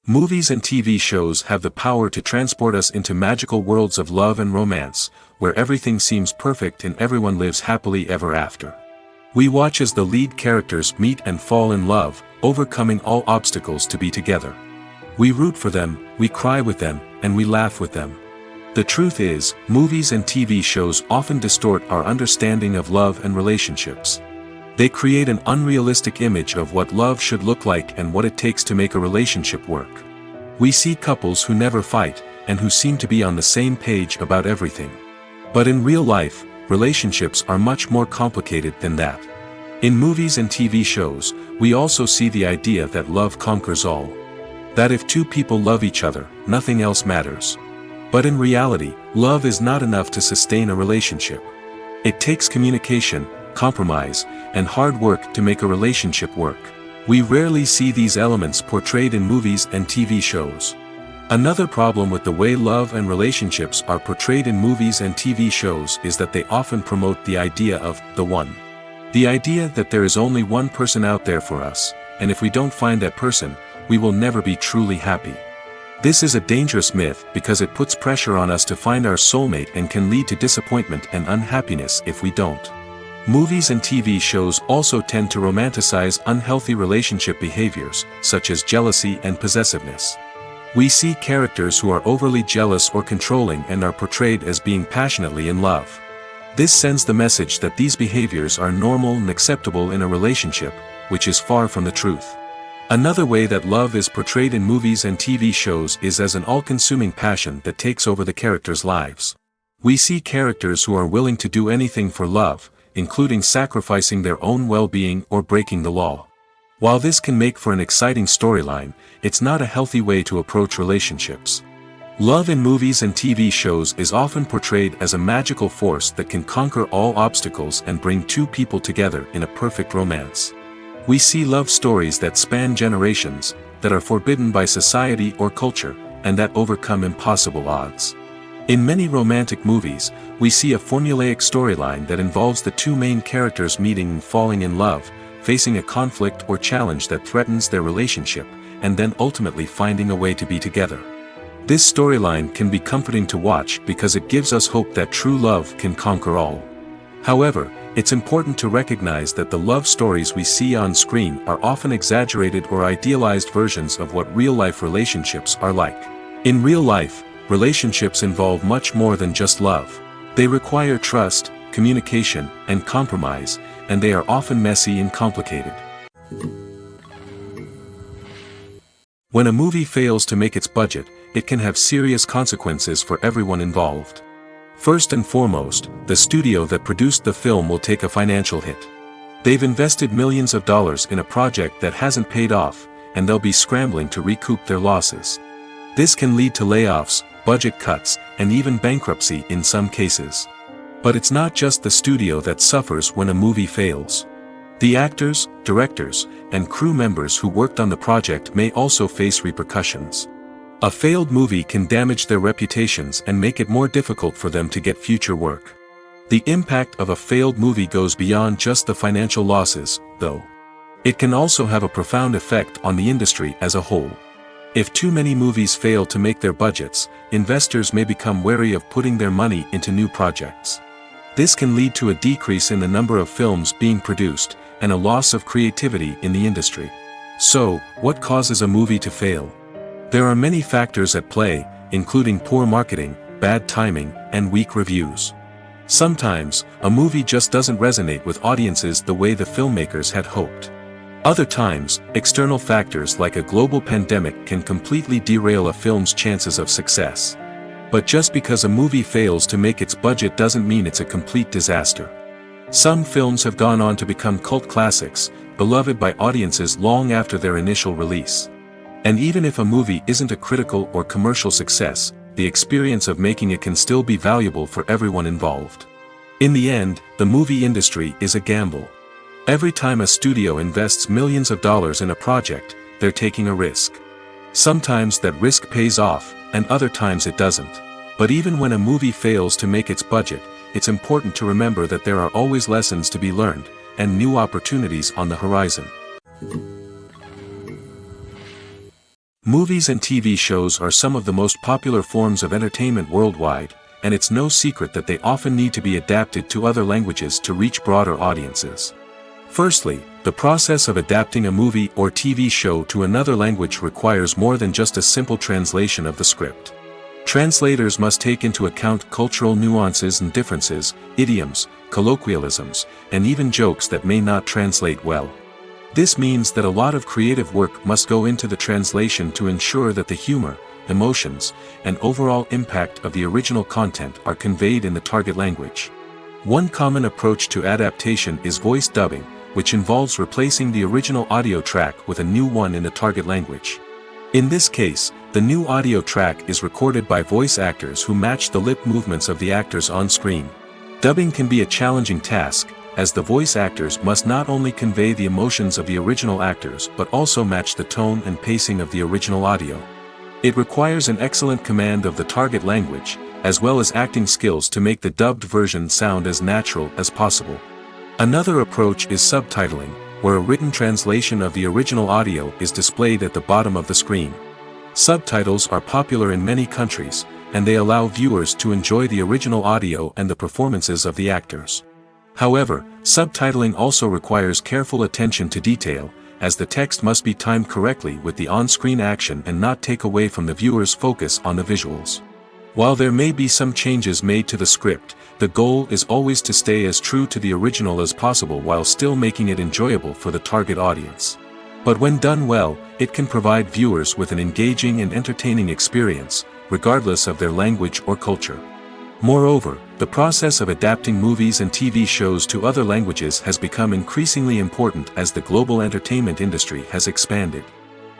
Movies and TV shows have the power to transport us into magical worlds of love and romance, where everything seems perfect and everyone lives happily ever after. We watch as the lead characters meet and fall in love, overcoming all obstacles to be together. We root for them, we cry with them, and we laugh with them. The truth is, movies and TV shows often distort our understanding of love and relationships. They create an unrealistic image of what love should look like and what it takes to make a relationship work. We see couples who never fight, and who seem to be on the same page about everything. But in real life, relationships are much more complicated than that. In movies and TV shows, we also see the idea that love conquers all. That if two people love each other, nothing else matters. But in reality, love is not enough to sustain a relationship. It takes communication, compromise, and hard work to make a relationship work. We rarely see these elements portrayed in movies and TV shows. Another problem with the way love and relationships are portrayed in movies and TV shows is that they often promote the idea of the one. The idea that there is only one person out there for us, and if we don't find that person, we will never be truly happy. This is a dangerous myth because it puts pressure on us to find our soulmate and can lead to disappointment and unhappiness if we don't. Movies and TV shows also tend to romanticize unhealthy relationship behaviors, such as jealousy and possessiveness. We see characters who are overly jealous or controlling and are portrayed as being passionately in love. This sends the message that these behaviors are normal and acceptable in a relationship, which is far from the truth. Another way that love is portrayed in movies and TV shows is as an all-consuming passion that takes over the characters' lives. We see characters who are willing to do anything for love, including sacrificing their own well-being or breaking the law. While this can make for an exciting storyline, it's not a healthy way to approach relationships. Love in movies and TV shows is often portrayed as a magical force that can conquer all obstacles and bring two people together in a perfect romance. We see love stories that span generations, that are forbidden by society or culture, and that overcome impossible odds. In many romantic movies, we see a formulaic storyline that involves the two main characters meeting and falling in love, facing a conflict or challenge that threatens their relationship, and then ultimately finding a way to be together. This storyline can be comforting to watch because it gives us hope that true love can conquer all. However, it's important to recognize that the love stories we see on screen are often exaggerated or idealized versions of what real-life relationships are like. In real life, relationships involve much more than just love. They require trust, communication, and compromise, and they are often messy and complicated. When a movie fails to make its budget, it can have serious consequences for everyone involved. First and foremost, the studio that produced the film will take a financial hit. They've invested millions of dollars in a project that hasn't paid off, and they'll be scrambling to recoup their losses. This can lead to layoffs, budget cuts, and even bankruptcy in some cases. But it's not just the studio that suffers when a movie fails. The actors, directors, and crew members who worked on the project may also face repercussions. A failed movie can damage their reputations and make it more difficult for them to get future work. The impact of a failed movie goes beyond just the financial losses, though. It can also have a profound effect on the industry as a whole. If too many movies fail to make their budgets, investors may become wary of putting their money into new projects. This can lead to a decrease in the number of films being produced, and a loss of creativity in the industry. So, what causes a movie to fail? There are many factors at play, including poor marketing, bad timing, and weak reviews. Sometimes, a movie just doesn't resonate with audiences the way the filmmakers had hoped. Other times, external factors like a global pandemic can completely derail a film's chances of success. But just because a movie fails to make its budget doesn't mean it's a complete disaster. Some films have gone on to become cult classics, beloved by audiences long after their initial release. And even if a movie isn't a critical or commercial success, the experience of making it can still be valuable for everyone involved. In the end, the movie industry is a gamble. Every time a studio invests millions of dollars in a project, they're taking a risk. Sometimes that risk pays off, and other times it doesn't. But even when a movie fails to make its budget, it's important to remember that there are always lessons to be learned, and new opportunities on the horizon. Movies and TV shows are some of the most popular forms of entertainment worldwide, and it's no secret that they often need to be adapted to other languages to reach broader audiences. Firstly, the process of adapting a movie or TV show to another language requires more than just a simple translation of the script. Translators must take into account cultural nuances and differences, idioms, colloquialisms, and even jokes that may not translate well. This means that a lot of creative work must go into the translation to ensure that the humor, emotions, and overall impact of the original content are conveyed in the target language. One common approach to adaptation is voice dubbing, which involves replacing the original audio track with a new one in the target language. In this case, the new audio track is recorded by voice actors who match the lip movements of the actors on screen. Dubbing can be a challenging task, as the voice actors must not only convey the emotions of the original actors but also match the tone and pacing of the original audio. It requires an excellent command of the target language, as well as acting skills to make the dubbed version sound as natural as possible. Another approach is subtitling, where a written translation of the original audio is displayed at the bottom of the screen. Subtitles are popular in many countries, and they allow viewers to enjoy the original audio and the performances of the actors. However, subtitling also requires careful attention to detail, as the text must be timed correctly with the on-screen action and not take away from the viewer's focus on the visuals. While there may be some changes made to the script, the goal is always to stay as true to the original as possible while still making it enjoyable for the target audience. But when done well, it can provide viewers with an engaging and entertaining experience, regardless of their language or culture. Moreover, the process of adapting movies and TV shows to other languages has become increasingly important as the global entertainment industry has expanded.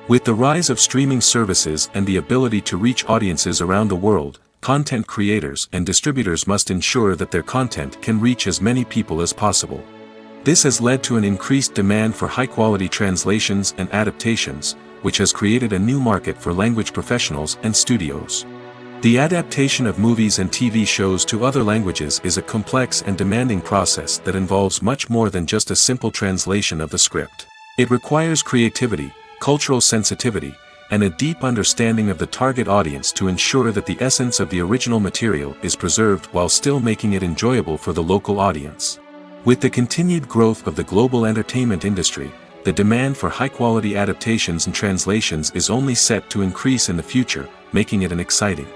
With the rise of streaming services and the ability to reach audiences around the world, content creators and distributors must ensure that their content can reach as many people as possible. This has led to an increased demand for high-quality translations and adaptations, which has created a new market for language professionals and studios. The adaptation of movies and TV shows to other languages is a complex and demanding process that involves much more than just a simple translation of the script. It requires creativity, cultural sensitivity, and a deep understanding of the target audience to ensure that the essence of the original material is preserved while still making it enjoyable for the local audience. With the continued growth of the global entertainment industry, the demand for high-quality adaptations and translations is only set to increase in the future, making it exciting.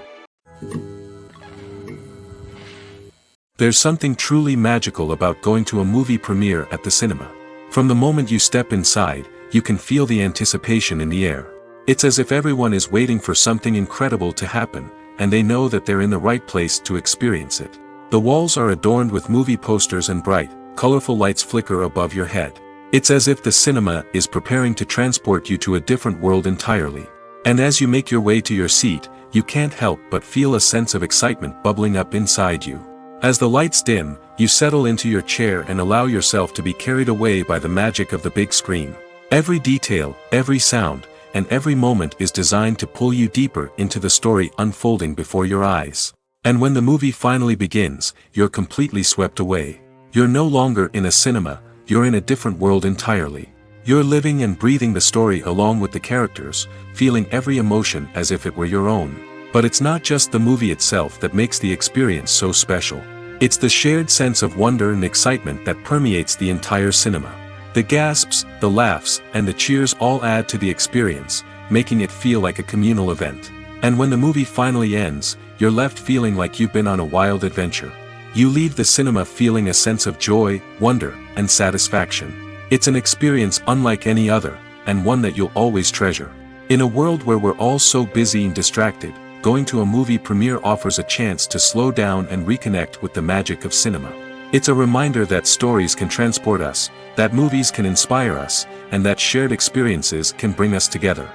There's something truly magical about going to a movie premiere at the cinema. From the moment you step inside, you can feel the anticipation in the air. It's as if everyone is waiting for something incredible to happen, and they know that they're in the right place to experience it. The walls are adorned with movie posters and bright, colorful lights flicker above your head. It's as if the cinema is preparing to transport you to a different world entirely. And as you make your way to your seat, you can't help but feel a sense of excitement bubbling up inside you. As the lights dim, you settle into your chair and allow yourself to be carried away by the magic of the big screen. Every detail, every sound, and every moment is designed to pull you deeper into the story unfolding before your eyes. And when the movie finally begins, you're completely swept away. You're no longer in a cinema, you're in a different world entirely. You're living and breathing the story along with the characters, feeling every emotion as if it were your own. But it's not just the movie itself that makes the experience so special. It's the shared sense of wonder and excitement that permeates the entire cinema. The gasps, the laughs, and the cheers all add to the experience, making it feel like a communal event. And when the movie finally ends, you're left feeling like you've been on a wild adventure. You leave the cinema feeling a sense of joy, wonder, and satisfaction. It's an experience unlike any other, and one that you'll always treasure. In a world where we're all so busy and distracted, going to a movie premiere offers a chance to slow down and reconnect with the magic of cinema. It's a reminder that stories can transport us, that movies can inspire us, and that shared experiences can bring us together.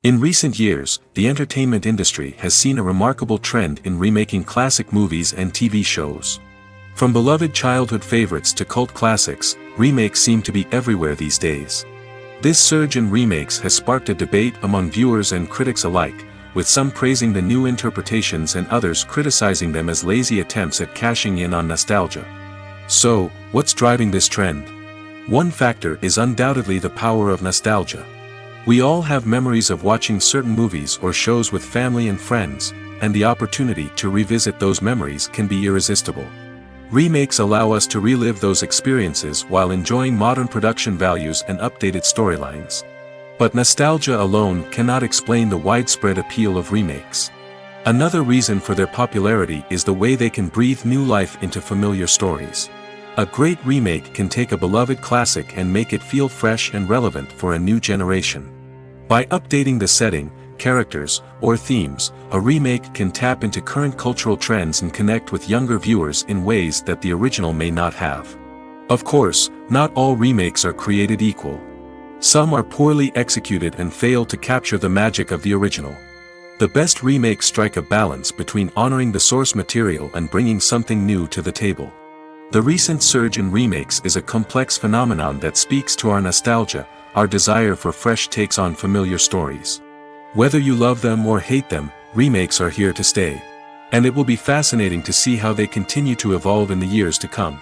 In recent years, the entertainment industry has seen a remarkable trend in remaking classic movies and TV shows. From beloved childhood favorites to cult classics, remakes seem to be everywhere these days. This surge in remakes has sparked a debate among viewers and critics alike, with some praising the new interpretations and others criticizing them as lazy attempts at cashing in on nostalgia. So, what's driving this trend? One factor is undoubtedly the power of nostalgia. We all have memories of watching certain movies or shows with family and friends, and the opportunity to revisit those memories can be irresistible. Remakes allow us to relive those experiences while enjoying modern production values and updated storylines. But nostalgia alone cannot explain the widespread appeal of remakes. Another reason for their popularity is the way they can breathe new life into familiar stories. A great remake can take a beloved classic and make it feel fresh and relevant for a new generation. By updating the setting, characters, or themes, a remake can tap into current cultural trends and connect with younger viewers in ways that the original may not have. Of course, not all remakes are created equal. Some are poorly executed and fail to capture the magic of the original. The best remakes strike a balance between honoring the source material and bringing something new to the table. The recent surge in remakes is a complex phenomenon that speaks to our nostalgia, our desire for fresh takes on familiar stories. Whether you love them or hate them, remakes are here to stay. And it will be fascinating to see how they continue to evolve in the years to come.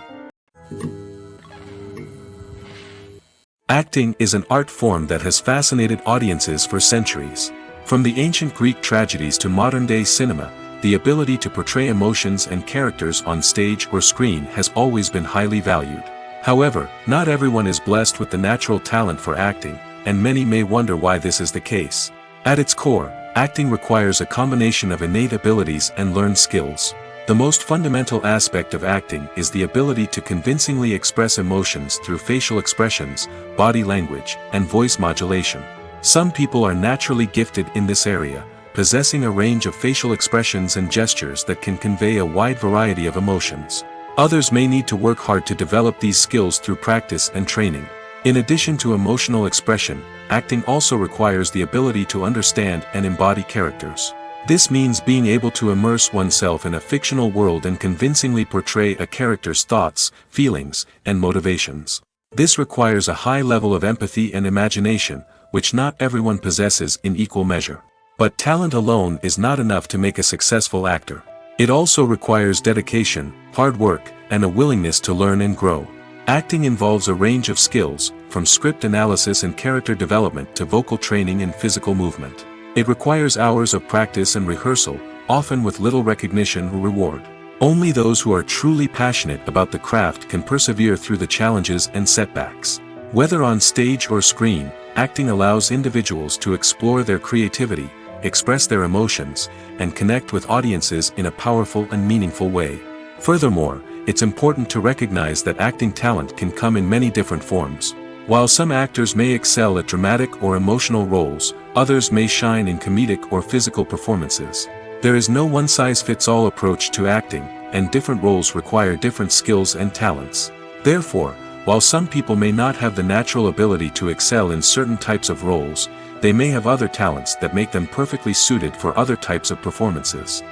Acting is an art form that has fascinated audiences for centuries. From the ancient Greek tragedies to modern-day cinema, the ability to portray emotions and characters on stage or screen has always been highly valued. However, not everyone is blessed with the natural talent for acting, and many may wonder why this is the case. At its core, acting requires a combination of innate abilities and learned skills. The most fundamental aspect of acting is the ability to convincingly express emotions through facial expressions, body language, and voice modulation. Some people are naturally gifted in this area, possessing a range of facial expressions and gestures that can convey a wide variety of emotions. Others may need to work hard to develop these skills through practice and training. In addition to emotional expression, acting also requires the ability to understand and embody characters. This means being able to immerse oneself in a fictional world and convincingly portray a character's thoughts, feelings, and motivations. This requires a high level of empathy and imagination, which not everyone possesses in equal measure. But talent alone is not enough to make a successful actor. It also requires dedication, hard work, and a willingness to learn and grow. Acting involves a range of skills, from script analysis and character development to vocal training and physical movement. It requires hours of practice and rehearsal, often with little recognition or reward. Only those who are truly passionate about the craft can persevere through the challenges and setbacks. Whether on stage or screen, acting allows individuals to explore their creativity, express their emotions, and connect with audiences in a powerful and meaningful way. Furthermore, it's important to recognize that acting talent can come in many different forms. While some actors may excel at dramatic or emotional roles, others may shine in comedic or physical performances. There is no one-size-fits-all approach to acting, and different roles require different skills and talents. Therefore, while some people may not have the natural ability to excel in certain types of roles, they may have other talents that make them perfectly suited for other types of performances.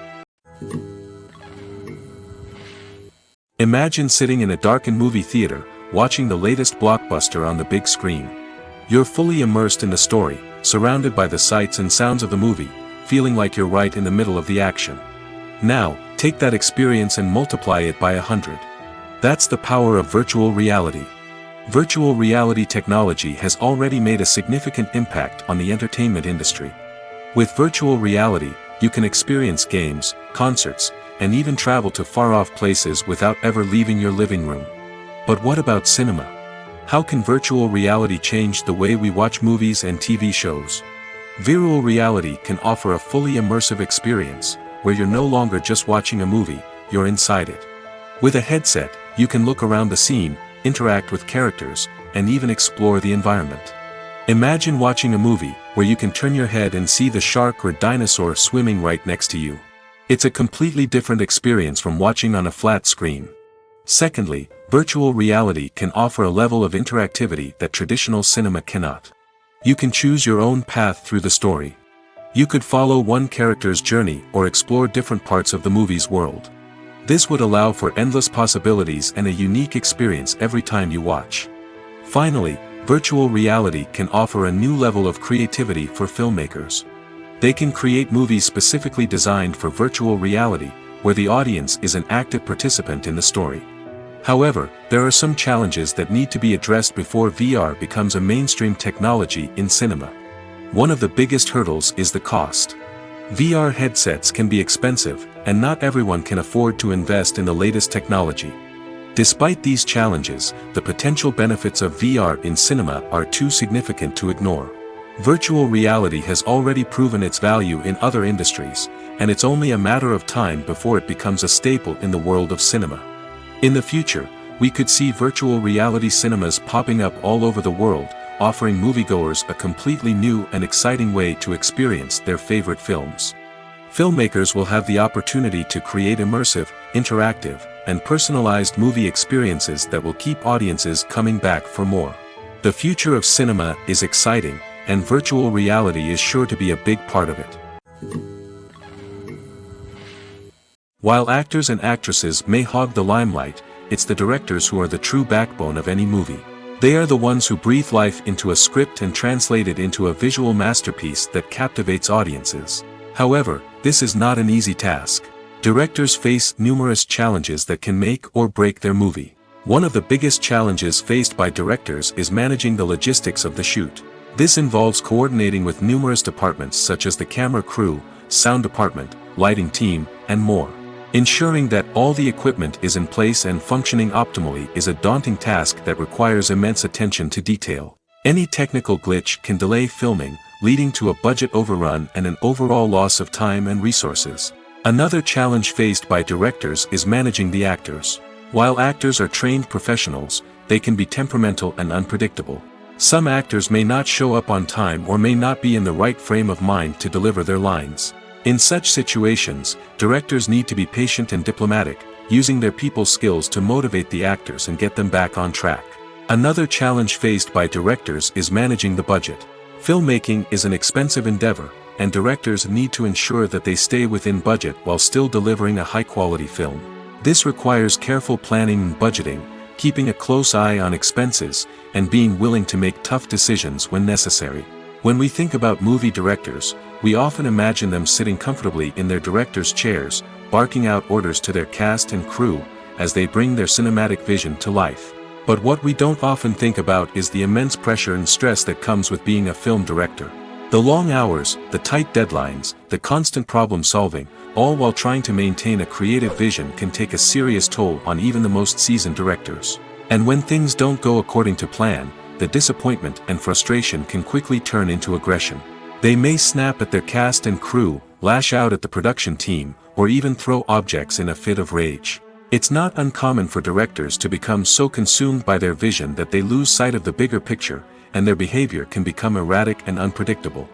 Imagine sitting in a darkened movie theater, watching the latest blockbuster on the big screen. You're fully immersed in the story, surrounded by the sights and sounds of the movie, feeling like you're right in the middle of the action. Now, take that experience and multiply it by 100. That's the power of virtual reality. Virtual reality technology has already made a significant impact on the entertainment industry. With virtual reality, you can experience games, concerts, and even travel to far-off places without ever leaving your living room. But what about cinema? How can virtual reality change the way we watch movies and TV shows? Virtual reality can offer a fully immersive experience, where you're no longer just watching a movie, you're inside it. With a headset, you can look around the scene, interact with characters, and even explore the environment. Imagine watching a movie, where you can turn your head and see the shark or dinosaur swimming right next to you. It's a completely different experience from watching on a flat screen. Secondly, virtual reality can offer a level of interactivity that traditional cinema cannot. You can choose your own path through the story. You could follow one character's journey or explore different parts of the movie's world. This would allow for endless possibilities and a unique experience every time you watch. Finally, virtual reality can offer a new level of creativity for filmmakers. They can create movies specifically designed for virtual reality, where the audience is an active participant in the story. However, there are some challenges that need to be addressed before VR becomes a mainstream technology in cinema. One of the biggest hurdles is the cost. VR headsets can be expensive, and not everyone can afford to invest in the latest technology. Despite these challenges, the potential benefits of VR in cinema are too significant to ignore. Virtual reality has already proven its value in other industries, and it's only a matter of time before it becomes a staple in the world of cinema. In the future, we could see virtual reality cinemas popping up all over the world, offering moviegoers a completely new and exciting way to experience their favorite films. Filmmakers will have the opportunity to create immersive, interactive, and personalized movie experiences that will keep audiences coming back for more. The future of cinema is exciting, and virtual reality is sure to be a big part of it. While actors and actresses may hog the limelight, it's the directors who are the true backbone of any movie. They are the ones who breathe life into a script and translate it into a visual masterpiece that captivates audiences. However, this is not an easy task. Directors face numerous challenges that can make or break their movie. One of the biggest challenges faced by directors is managing the logistics of the shoot. This involves coordinating with numerous departments such as the camera crew, sound department, lighting team, and more. Ensuring that all the equipment is in place and functioning optimally is a daunting task that requires immense attention to detail. Any technical glitch can delay filming, leading to a budget overrun and an overall loss of time and resources. Another challenge faced by directors is managing the actors. While actors are trained professionals, they can be temperamental and unpredictable. Some actors may not show up on time or may not be in the right frame of mind to deliver their lines. In such situations, directors need to be patient and diplomatic, using their people skills to motivate the actors and get them back on track. Another challenge faced by directors is managing the budget. Filmmaking is an expensive endeavor, and directors need to ensure that they stay within budget while still delivering a high-quality film. This requires careful planning and budgeting, keeping a close eye on expenses, and being willing to make tough decisions when necessary. When we think about movie directors, we often imagine them sitting comfortably in their director's chairs, barking out orders to their cast and crew, as they bring their cinematic vision to life. But what we don't often think about is the immense pressure and stress that comes with being a film director. The long hours, the tight deadlines, the constant problem solving, all while trying to maintain a creative vision can take a serious toll on even the most seasoned directors. And when things don't go according to plan, the disappointment and frustration can quickly turn into aggression. They may snap at their cast and crew, lash out at the production team, or even throw objects in a fit of rage. It's not uncommon for directors to become so consumed by their vision that they lose sight of the bigger picture, and their behavior can become erratic and unpredictable.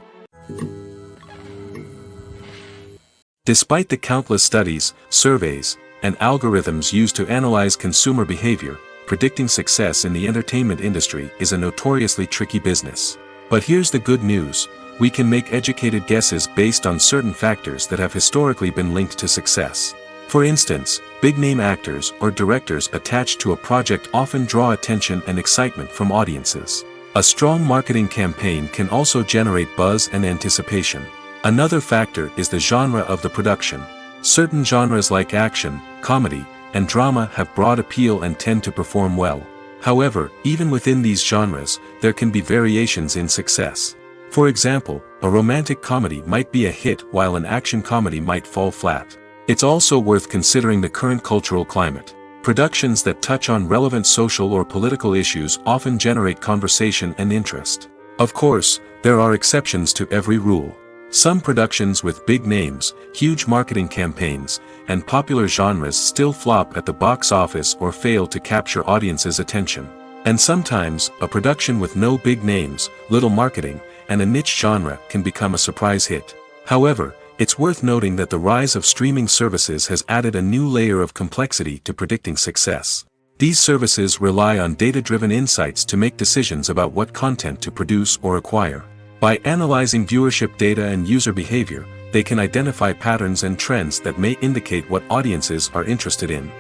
Despite the countless studies, surveys, and algorithms used to analyze consumer behavior, predicting success in the entertainment industry is a notoriously tricky business. But here's the good news: we can make educated guesses based on certain factors that have historically been linked to success. For instance, big-name actors or directors attached to a project often draw attention and excitement from audiences. A strong marketing campaign can also generate buzz and anticipation. Another factor is the genre of the production. Certain genres like action, comedy, and drama have broad appeal and tend to perform well. However, even within these genres, there can be variations in success. For example, a romantic comedy might be a hit while an action comedy might fall flat. It's also worth considering the current cultural climate. Productions that touch on relevant social or political issues often generate conversation and interest. Of course, there are exceptions to every rule. Some productions with big names, huge marketing campaigns, and popular genres still flop at the box office or fail to capture audiences' attention. And sometimes, a production with no big names, little marketing, and a niche genre can become a surprise hit. However, it's worth noting that the rise of streaming services has added a new layer of complexity to predicting success. These services rely on data-driven insights to make decisions about what content to produce or acquire. By analyzing viewership data and user behavior, they can identify patterns and trends that may indicate what audiences are interested in.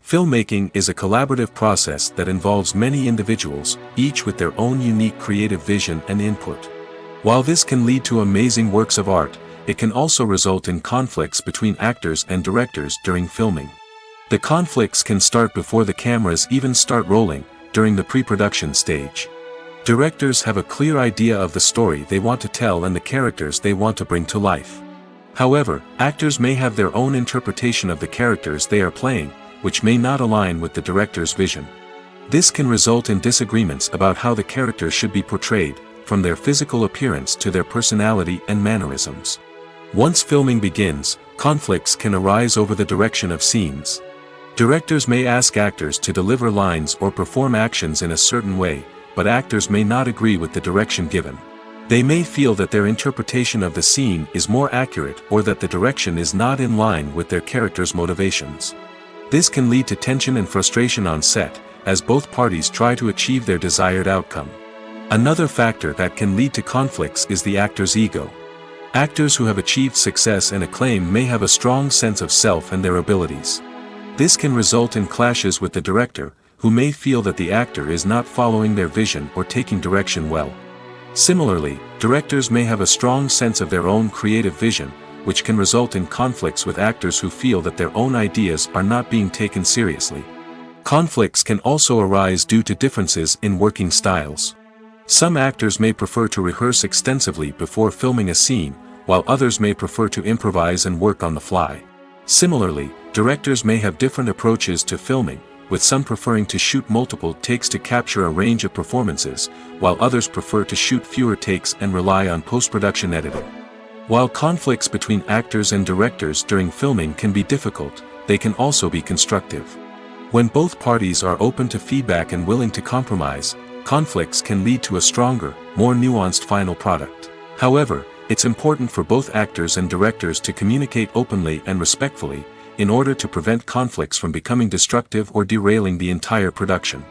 Filmmaking is a collaborative process that involves many individuals, each with their own unique creative vision and input. While this can lead to amazing works of art, it can also result in conflicts between actors and directors during filming. The conflicts can start before the cameras even start rolling, during the pre-production stage. Directors have a clear idea of the story they want to tell and the characters they want to bring to life. However, actors may have their own interpretation of the characters they are playing, which may not align with the director's vision. This can result in disagreements about how the characters should be portrayed, from their physical appearance to their personality and mannerisms. Once filming begins, conflicts can arise over the direction of scenes. Directors may ask actors to deliver lines or perform actions in a certain way, but actors may not agree with the direction given. They may feel that their interpretation of the scene is more accurate or that the direction is not in line with their character's motivations. This can lead to tension and frustration on set, as both parties try to achieve their desired outcome. Another factor that can lead to conflicts is the actor's ego. Actors who have achieved success and acclaim may have a strong sense of self and their abilities. This can result in clashes with the director, who may feel that the actor is not following their vision or taking direction well. Similarly, directors may have a strong sense of their own creative vision, which can result in conflicts with actors who feel that their own ideas are not being taken seriously. Conflicts can also arise due to differences in working styles. Some actors may prefer to rehearse extensively before filming a scene, while others may prefer to improvise and work on the fly. Similarly, directors may have different approaches to filming, with some preferring to shoot multiple takes to capture a range of performances, while others prefer to shoot fewer takes and rely on post-production editing. While conflicts between actors and directors during filming can be difficult, they can also be constructive. When both parties are open to feedback and willing to compromise, conflicts can lead to a stronger, more nuanced final product. However, it's important for both actors and directors to communicate openly and respectfully, in order to prevent conflicts from becoming destructive or derailing the entire production.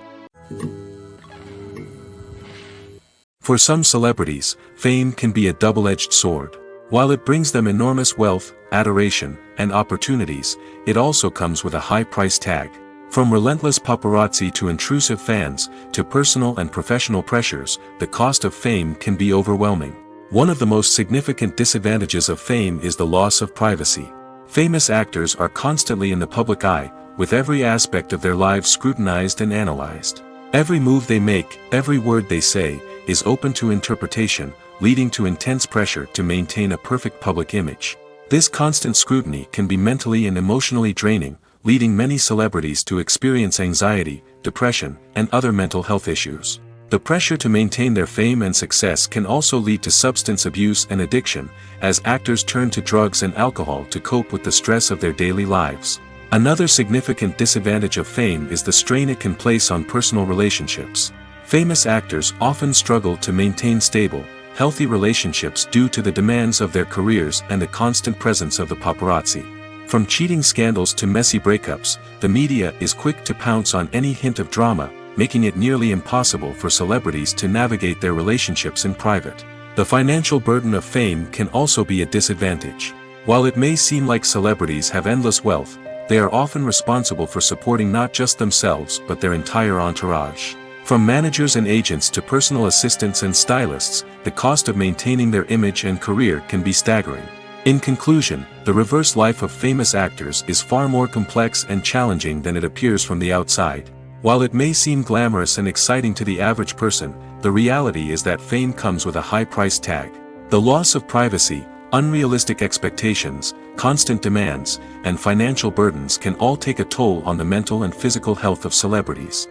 For some celebrities, fame can be a double-edged sword. While it brings them enormous wealth, adoration, and opportunities, it also comes with a high price tag. From relentless paparazzi to intrusive fans, to personal and professional pressures, the cost of fame can be overwhelming. One of the most significant disadvantages of fame is the loss of privacy. Famous actors are constantly in the public eye, with every aspect of their lives scrutinized and analyzed. Every move they make, every word they say, is open to interpretation, leading to intense pressure to maintain a perfect public image. This constant scrutiny can be mentally and emotionally draining, leading many celebrities to experience anxiety, depression, and other mental health issues. The pressure to maintain their fame and success can also lead to substance abuse and addiction, as actors turn to drugs and alcohol to cope with the stress of their daily lives. Another significant disadvantage of fame is the strain it can place on personal relationships. Famous actors often struggle to maintain stable, healthy relationships due to the demands of their careers and the constant presence of the paparazzi. From cheating scandals to messy breakups, the media is quick to pounce on any hint of drama, making it nearly impossible for celebrities to navigate their relationships in private. The financial burden of fame can also be a disadvantage. While it may seem like celebrities have endless wealth, they are often responsible for supporting not just themselves but their entire entourage. From managers and agents to personal assistants and stylists, the cost of maintaining their image and career can be staggering. In conclusion, the reverse life of famous actors is far more complex and challenging than it appears from the outside. While it may seem glamorous and exciting to the average person, the reality is that fame comes with a high price tag. The loss of privacy, unrealistic expectations, constant demands, and financial burdens can all take a toll on the mental and physical health of celebrities.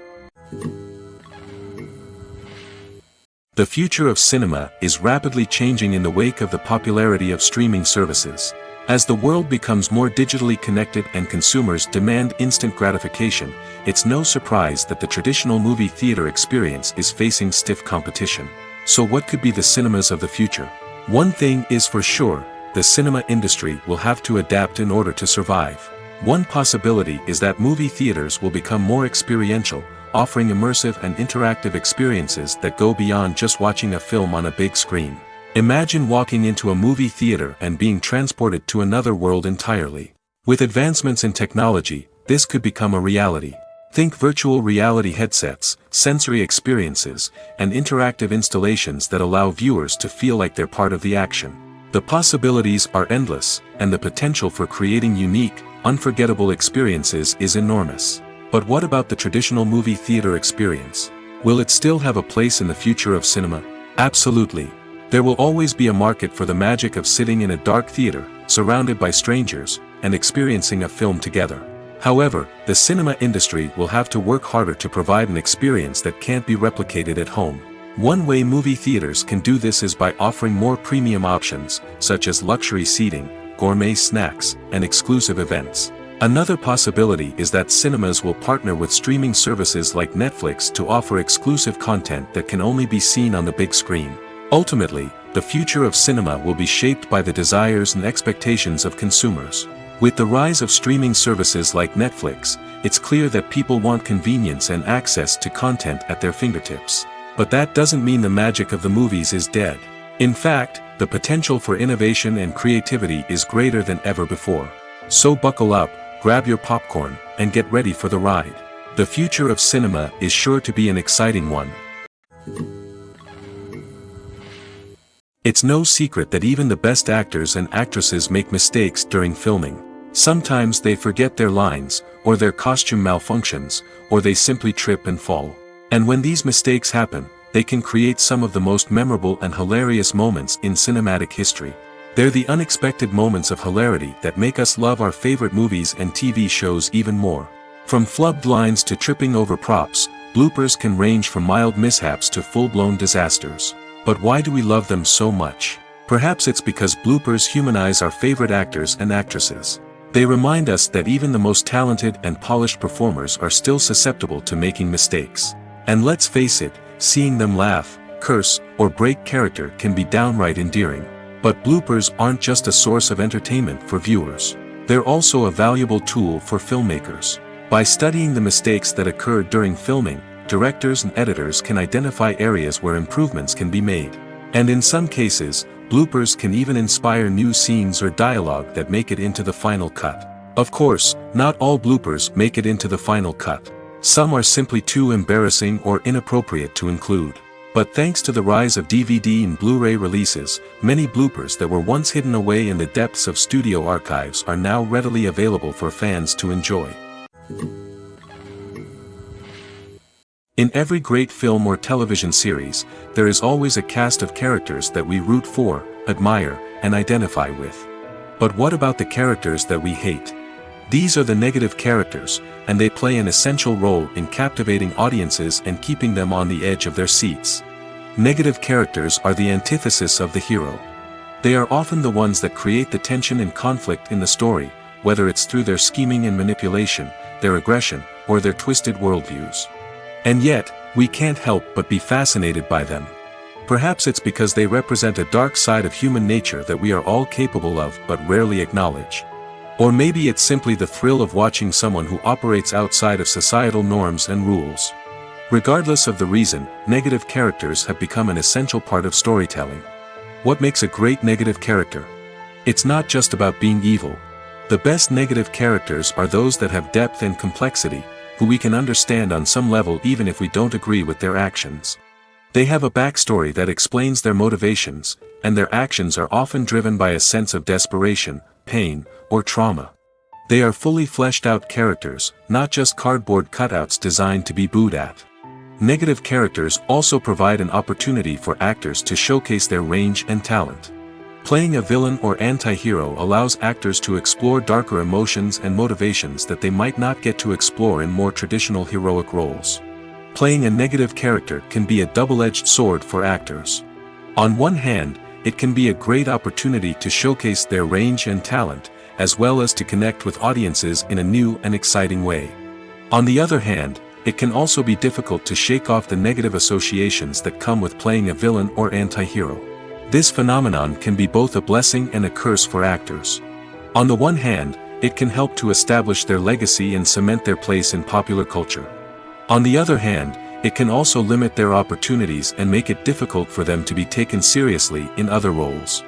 The future of cinema is rapidly changing in the wake of the popularity of streaming services. As the world becomes more digitally connected and consumers demand instant gratification, it's no surprise that the traditional movie theater experience is facing stiff competition. So what could be the cinemas of the future? One thing is for sure, the cinema industry will have to adapt in order to survive. One possibility is that movie theaters will become more experiential, offering immersive and interactive experiences that go beyond just watching a film on a big screen. Imagine walking into a movie theater and being transported to another world entirely. With advancements in technology, this could become a reality. Think virtual reality headsets, sensory experiences, and interactive installations that allow viewers to feel like they're part of the action. The possibilities are endless, and the potential for creating unique, unforgettable experiences is enormous. But what about the traditional movie theater experience? Will it still have a place in the future of cinema? Absolutely. There will always be a market for the magic of sitting in a dark theater, surrounded by strangers, and experiencing a film together. However, the cinema industry will have to work harder to provide an experience that can't be replicated at home. One way movie theaters can do this is by offering more premium options, such as luxury seating, gourmet snacks, and exclusive events. Another possibility is that cinemas will partner with streaming services like Netflix to offer exclusive content that can only be seen on the big screen. Ultimately, the future of cinema will be shaped by the desires and expectations of consumers. With the rise of streaming services like Netflix, it's clear that people want convenience and access to content at their fingertips. But that doesn't mean the magic of the movies is dead. In fact, the potential for innovation and creativity is greater than ever before. So buckle up, grab your popcorn, and get ready for the ride. The future of cinema is sure to be an exciting one. It's no secret that even the best actors and actresses make mistakes during filming. Sometimes they forget their lines, or their costume malfunctions, or they simply trip and fall. And when these mistakes happen, they can create some of the most memorable and hilarious moments in cinematic history. They're the unexpected moments of hilarity that make us love our favorite movies and TV shows even more. From flubbed lines to tripping over props, bloopers can range from mild mishaps to full-blown disasters. But why do we love them so much? Perhaps it's because bloopers humanize our favorite actors and actresses. They remind us that even the most talented and polished performers are still susceptible to making mistakes. And let's face it, seeing them laugh, curse, or break character can be downright endearing. But bloopers aren't just a source of entertainment for viewers. They're also a valuable tool for filmmakers. By studying the mistakes that occur during filming, directors and editors can identify areas where improvements can be made. And in some cases, bloopers can even inspire new scenes or dialogue that make it into the final cut. Of course, not all bloopers make it into the final cut. Some are simply too embarrassing or inappropriate to include. But thanks to the rise of DVD and Blu-ray releases, many bloopers that were once hidden away in the depths of studio archives are now readily available for fans to enjoy. In every great film or television series, there is always a cast of characters that we root for, admire, and identify with. But what about the characters that we hate? These are the negative characters, and they play an essential role in captivating audiences and keeping them on the edge of their seats. Negative characters are the antithesis of the hero. They are often the ones that create the tension and conflict in the story, whether it's through their scheming and manipulation, their aggression, or their twisted worldviews. And yet, we can't help but be fascinated by them. Perhaps it's because they represent a dark side of human nature that we are all capable of but rarely acknowledge. Or maybe it's simply the thrill of watching someone who operates outside of societal norms and rules. Regardless of the reason, negative characters have become an essential part of storytelling. What makes a great negative character? It's not just about being evil. The best negative characters are those that have depth and complexity, who we can understand on some level even if we don't agree with their actions. They have a backstory that explains their motivations, and their actions are often driven by a sense of desperation, pain, or trauma. They are fully fleshed out characters, not just cardboard cutouts designed to be booed at. Negative characters also provide an opportunity for actors to showcase their range and talent. Playing a villain or anti-hero allows actors to explore darker emotions and motivations that they might not get to explore in more traditional heroic roles. Playing a negative character can be a double-edged sword for actors. On one hand, it can be a great opportunity to showcase their range and talent, as well as to connect with audiences in a new and exciting way. On the other hand, it can also be difficult to shake off the negative associations that come with playing a villain or anti-hero. This phenomenon can be both a blessing and a curse for actors. On the one hand, it can help to establish their legacy and cement their place in popular culture. On the other hand, it can also limit their opportunities and make it difficult for them to be taken seriously in other roles.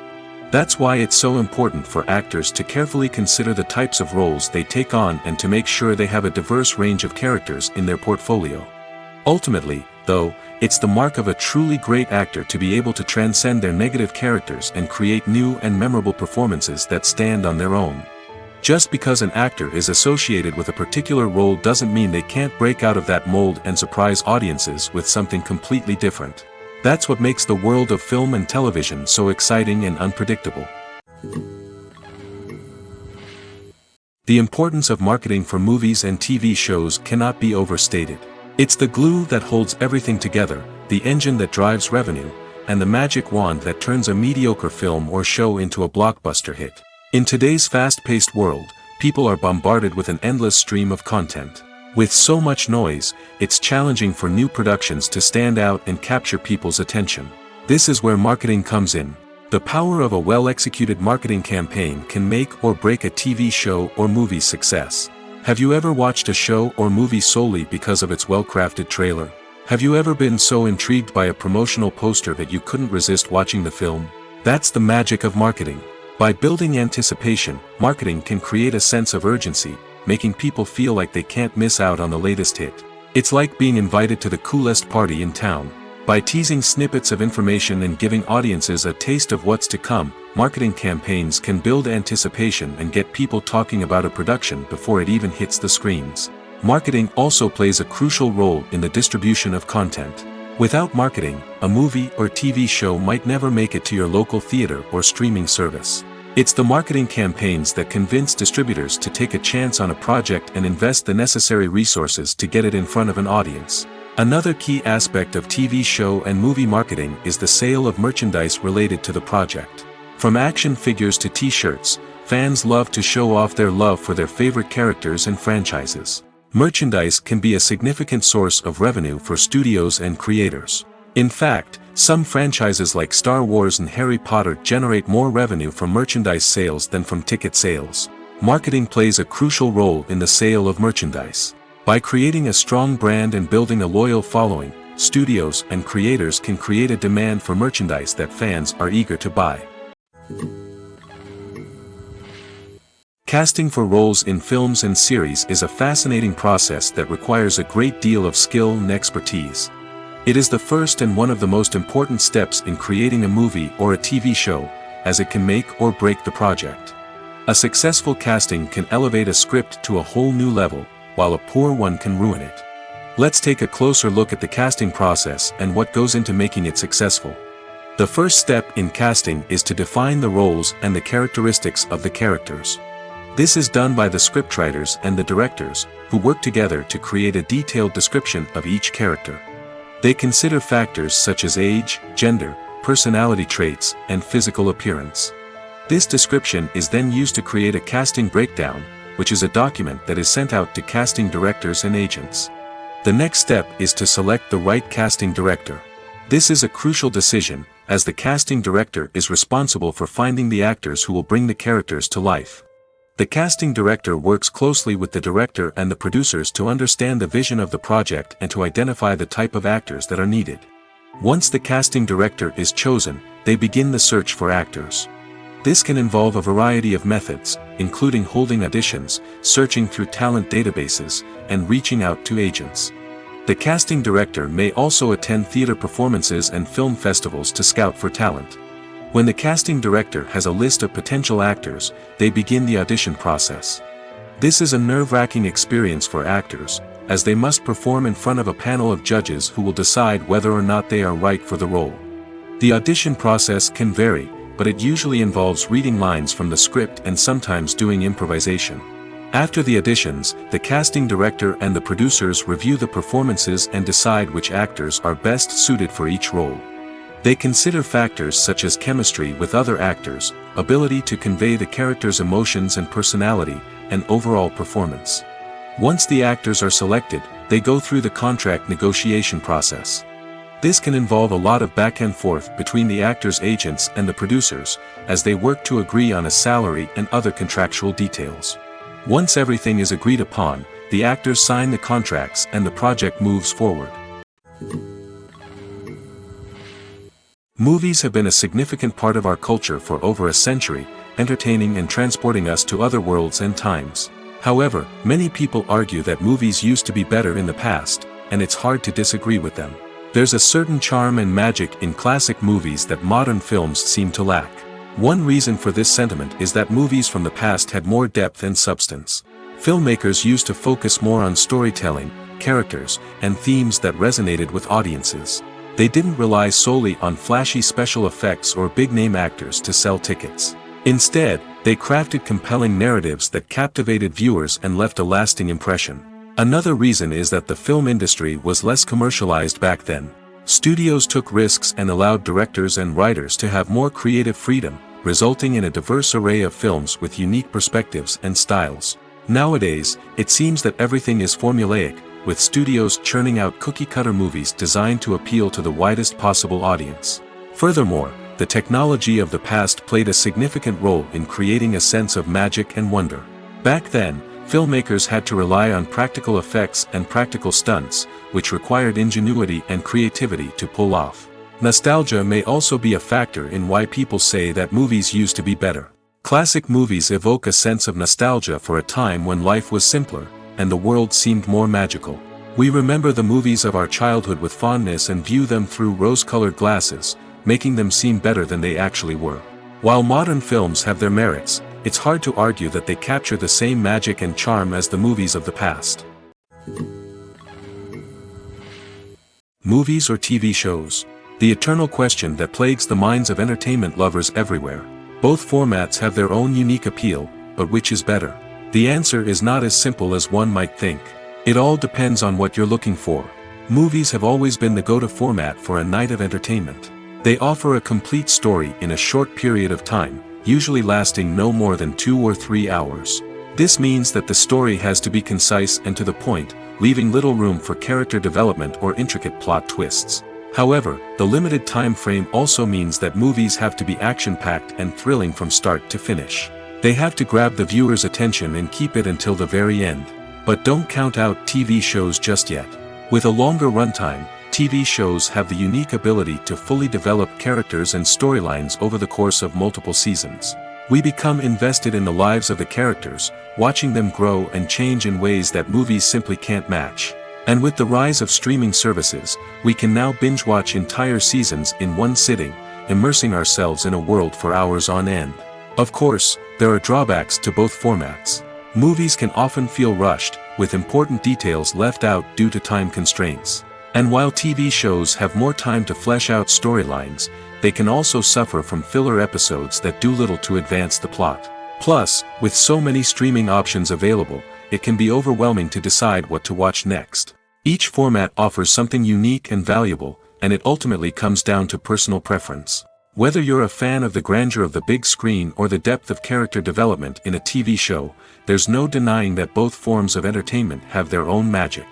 That's why it's so important for actors to carefully consider the types of roles they take on and to make sure they have a diverse range of characters in their portfolio. Ultimately, though, it's the mark of a truly great actor to be able to transcend their negative characters and create new and memorable performances that stand on their own. Just because an actor is associated with a particular role doesn't mean they can't break out of that mold and surprise audiences with something completely different. That's what makes the world of film and television so exciting and unpredictable. The importance of marketing for movies and TV shows cannot be overstated. It's the glue that holds everything together, the engine that drives revenue, and the magic wand that turns a mediocre film or show into a blockbuster hit. In today's fast-paced world, People are bombarded with an endless stream of content. With so much noise, it's challenging for new productions to stand out and capture people's attention. This is where marketing comes in. The power of a well-executed marketing campaign can make or break a TV show or movie's success. Have you ever watched a show or movie solely because of its well-crafted trailer? Have you ever been so intrigued by a promotional poster that you couldn't resist watching the film? That's the magic of marketing. By building anticipation, marketing can create a sense of urgency, making people feel like they can't miss out on the latest hit. It's like being invited to the coolest party in town. By teasing snippets of information and giving audiences a taste of what's to come, marketing campaigns can build anticipation and get people talking about a production before it even hits the screens. Marketing also plays a crucial role in the distribution of content. Without marketing, a movie or TV show might never make it to your local theater or streaming service. It's the marketing campaigns that convince distributors to take a chance on a project and invest the necessary resources to get it in front of an audience. Another key aspect of TV show and movie marketing is the sale of merchandise related to the project. From action figures to t-shirts, fans love to show off their love for their favorite characters and franchises. Merchandise can be a significant source of revenue for studios and creators. In fact, some franchises like Star Wars and Harry Potter generate more revenue from merchandise sales than from ticket sales. Marketing plays a crucial role in the sale of merchandise. By creating a strong brand and building a loyal following, studios and creators can create a demand for merchandise that fans are eager to buy. Casting for roles in films and series is a fascinating process that requires a great deal of skill and expertise. It is the first and one of the most important steps in creating a movie or a TV show, as it can make or break the project. A successful casting can elevate a script to a whole new level, while a poor one can ruin it. Let's take a closer look at the casting process and what goes into making it successful. The first step in casting is to define the roles and the characteristics of the characters. This is done by the scriptwriters and the directors, who work together to create a detailed description of each character. They consider factors such as age, gender, personality traits, and physical appearance. This description is then used to create a casting breakdown, which is a document that is sent out to casting directors and agents. The next step is to select the right casting director. This is a crucial decision, as the casting director is responsible for finding the actors who will bring the characters to life. The casting director works closely with the director and the producers to understand the vision of the project and to identify the type of actors that are needed. Once the casting director is chosen, they begin the search for actors. This can involve a variety of methods, including holding auditions, searching through talent databases, and reaching out to agents. The casting director may also attend theater performances and film festivals to scout for talent. When the casting director has a list of potential actors, they begin the audition process. This is a nerve-wracking experience for actors, as they must perform in front of a panel of judges who will decide whether or not they are right for the role. The audition process can vary, but it usually involves reading lines from the script and sometimes doing improvisation. After the auditions, the casting director and the producers review the performances and decide which actors are best suited for each role. They consider factors such as chemistry with other actors, ability to convey the character's emotions and personality, and overall performance. Once the actors are selected, they go through the contract negotiation process. This can involve a lot of back and forth between the actors' agents and the producers, as they work to agree on a salary and other contractual details. Once everything is agreed upon, the actors sign the contracts and the project moves forward. Movies have been a significant part of our culture for over a century, entertaining and transporting us to other worlds and times. However, many people argue that movies used to be better in the past, and it's hard to disagree with them. There's a certain charm and magic in classic movies that modern films seem to lack. One reason for this sentiment is that movies from the past had more depth and substance. Filmmakers used to focus more on storytelling, characters, and themes that resonated with audiences. They didn't rely solely on flashy special effects or big-name actors to sell tickets. Instead, they crafted compelling narratives that captivated viewers and left a lasting impression. Another reason is that the film industry was less commercialized back then. Studios took risks and allowed directors and writers to have more creative freedom, resulting in a diverse array of films with unique perspectives and styles. Nowadays, it seems that everything is formulaic, with studios churning out cookie-cutter movies designed to appeal to the widest possible audience. Furthermore, the technology of the past played a significant role in creating a sense of magic and wonder. Back then, filmmakers had to rely on practical effects and practical stunts, which required ingenuity and creativity to pull off. Nostalgia may also be a factor in why people say that movies used to be better. Classic movies evoke a sense of nostalgia for a time when life was simpler, and the world seemed more magical. We remember the movies of our childhood with fondness and view them through rose-colored glasses, making them seem better than they actually were. While modern films have their merits, it's hard to argue that they capture the same magic and charm as the movies of the past. Movies or TV shows? The eternal question that plagues the minds of entertainment lovers everywhere. Both formats have their own unique appeal, but which is better? The answer is not as simple as one might think. It all depends on what you're looking for. Movies have always been the go-to format for a night of entertainment. They offer a complete story in a short period of time, usually lasting no more than 2 or 3 hours. This means that the story has to be concise and to the point, leaving little room for character development or intricate plot twists. However, the limited time frame also means that movies have to be action-packed and thrilling from start to finish. They have to grab the viewer's attention and keep it until the very end. But don't count out TV shows just yet. With a longer runtime, TV shows have the unique ability to fully develop characters and storylines over the course of multiple seasons. We become invested in the lives of the characters, watching them grow and change in ways that movies simply can't match. And with the rise of streaming services, we can now binge-watch entire seasons in one sitting, immersing ourselves in a world for hours on end. Of course, there are drawbacks to both formats. Movies can often feel rushed, with important details left out due to time constraints. And while TV shows have more time to flesh out storylines, they can also suffer from filler episodes that do little to advance the plot. Plus, with so many streaming options available, it can be overwhelming to decide what to watch next. Each format offers something unique and valuable, and it ultimately comes down to personal preference. Whether you're a fan of the grandeur of the big screen or the depth of character development in a TV show, there's no denying that both forms of entertainment have their own magic.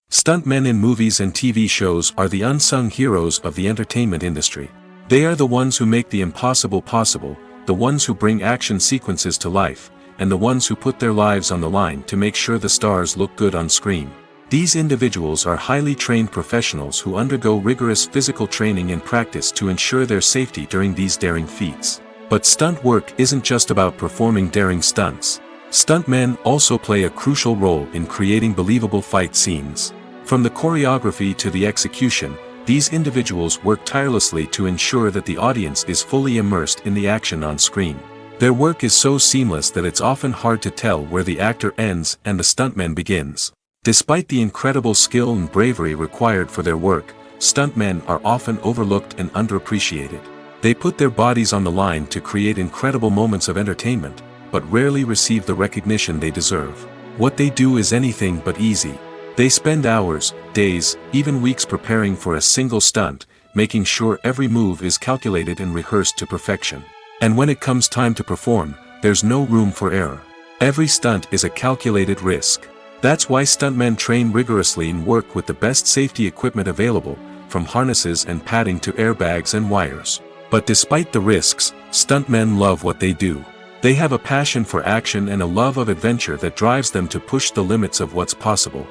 Stuntmen in movies and TV shows are the unsung heroes of the entertainment industry. They are the ones who make the impossible possible, the ones who bring action sequences to life, and the ones who put their lives on the line to make sure the stars look good on screen. These individuals are highly trained professionals who undergo rigorous physical training and practice to ensure their safety during these daring feats. But stunt work isn't just about performing daring stunts. Stuntmen also play a crucial role in creating believable fight scenes. From the choreography to the execution, these individuals work tirelessly to ensure that the audience is fully immersed in the action on screen. Their work is so seamless that it's often hard to tell where the actor ends and the stuntman begins. Despite the incredible skill and bravery required for their work, stuntmen are often overlooked and underappreciated. They put their bodies on the line to create incredible moments of entertainment, but rarely receive the recognition they deserve. What they do is anything but easy. They spend hours, days, even weeks preparing for a single stunt, making sure every move is calculated and rehearsed to perfection. And when it comes time to perform, there's no room for error. Every stunt is a calculated risk. That's why stuntmen train rigorously and work with the best safety equipment available, from harnesses and padding to airbags and wires. But despite the risks, stuntmen love what they do. They have a passion for action and a love of adventure that drives them to push the limits of what's possible.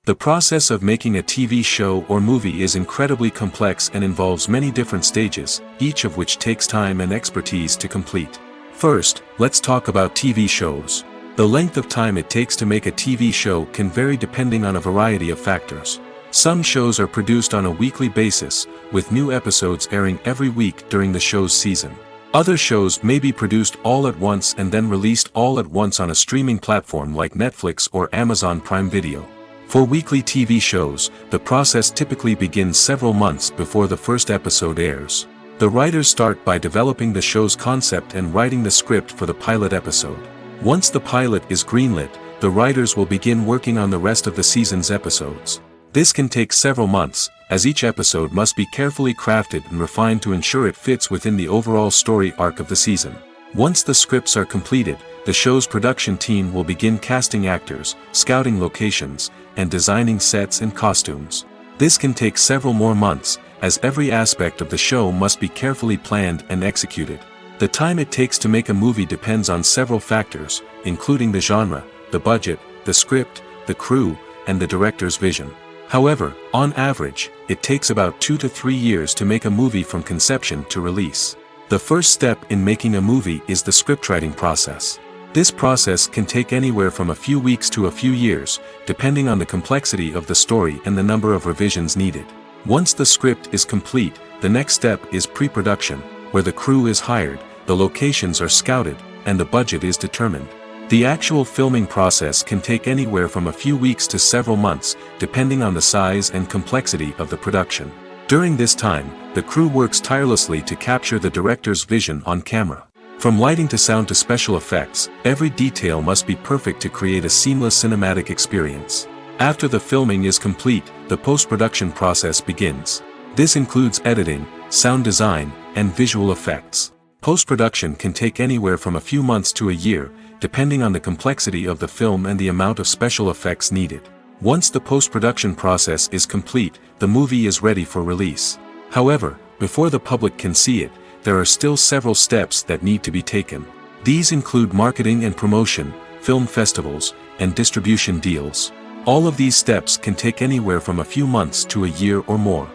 The process of making a TV show or movie is incredibly complex and involves many different stages, each of which takes time and expertise to complete. First, let's talk about TV shows. The length of time it takes to make a TV show can vary depending on a variety of factors. Some shows are produced on a weekly basis, with new episodes airing every week during the show's season. Other shows may be produced all at once and then released all at once on a streaming platform like Netflix or Amazon Prime Video. For weekly TV shows, the process typically begins several months before the first episode airs. The writers start by developing the show's concept and writing the script for the pilot episode. Once the pilot is greenlit, the writers will begin working on the rest of the season's episodes. This can take several months, as each episode must be carefully crafted and refined to ensure it fits within the overall story arc of the season. Once the scripts are completed, the show's production team will begin casting actors, scouting locations, and designing sets and costumes. This can take several more months, as every aspect of the show must be carefully planned and executed. The time it takes to make a movie depends on several factors, including the genre, the budget, the script, the crew, and the director's vision. However, on average, it takes about 2 to 3 years to make a movie from conception to release. The first step in making a movie is the scriptwriting process. This process can take anywhere from a few weeks to a few years, depending on the complexity of the story and the number of revisions needed. Once the script is complete, the next step is pre-production, where the crew is hired, the locations are scouted, and the budget is determined. The actual filming process can take anywhere from a few weeks to several months, depending on the size and complexity of the production. During this time, the crew works tirelessly to capture the director's vision on camera. From lighting to sound to special effects, every detail must be perfect to create a seamless cinematic experience. After the filming is complete, the post-production process begins. This includes editing, sound design, and visual effects. Post-production can take anywhere from a few months to a year, depending on the complexity of the film and the amount of special effects needed. Once the post-production process is complete, the movie is ready for release. However, before the public can see it, there are still several steps that need to be taken. These include marketing and promotion, film festivals, and distribution deals. All of these steps can take anywhere from a few months to a year or more.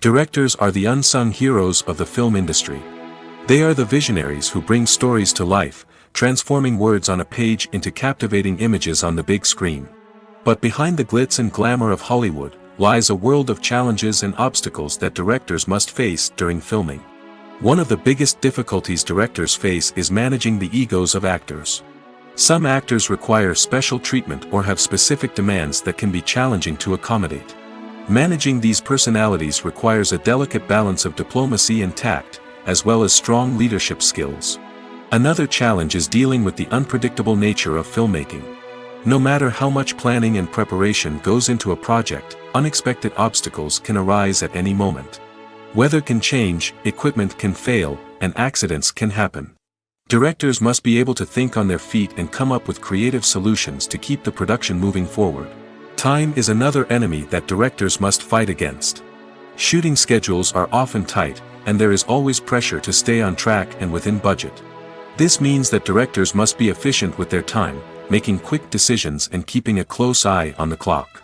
Directors are the unsung heroes of the film industry. They are the visionaries who bring stories to life, transforming words on a page into captivating images on the big screen. But behind the glitz and glamour of Hollywood, lies a world of challenges and obstacles that directors must face during filming. One of the biggest difficulties directors face is managing the egos of actors. Some actors require special treatment or have specific demands that can be challenging to accommodate. Managing these personalities requires a delicate balance of diplomacy and tact, as well as strong leadership skills. Another challenge is dealing with the unpredictable nature of filmmaking. No matter how much planning and preparation goes into a project, unexpected obstacles can arise at any moment. Weather can change, equipment can fail, and accidents can happen. Directors must be able to think on their feet and come up with creative solutions to keep the production moving forward. Time is another enemy that directors must fight against. Shooting schedules are often tight, and there is always pressure to stay on track and within budget. This means that directors must be efficient with their time, making quick decisions and keeping a close eye on the clock.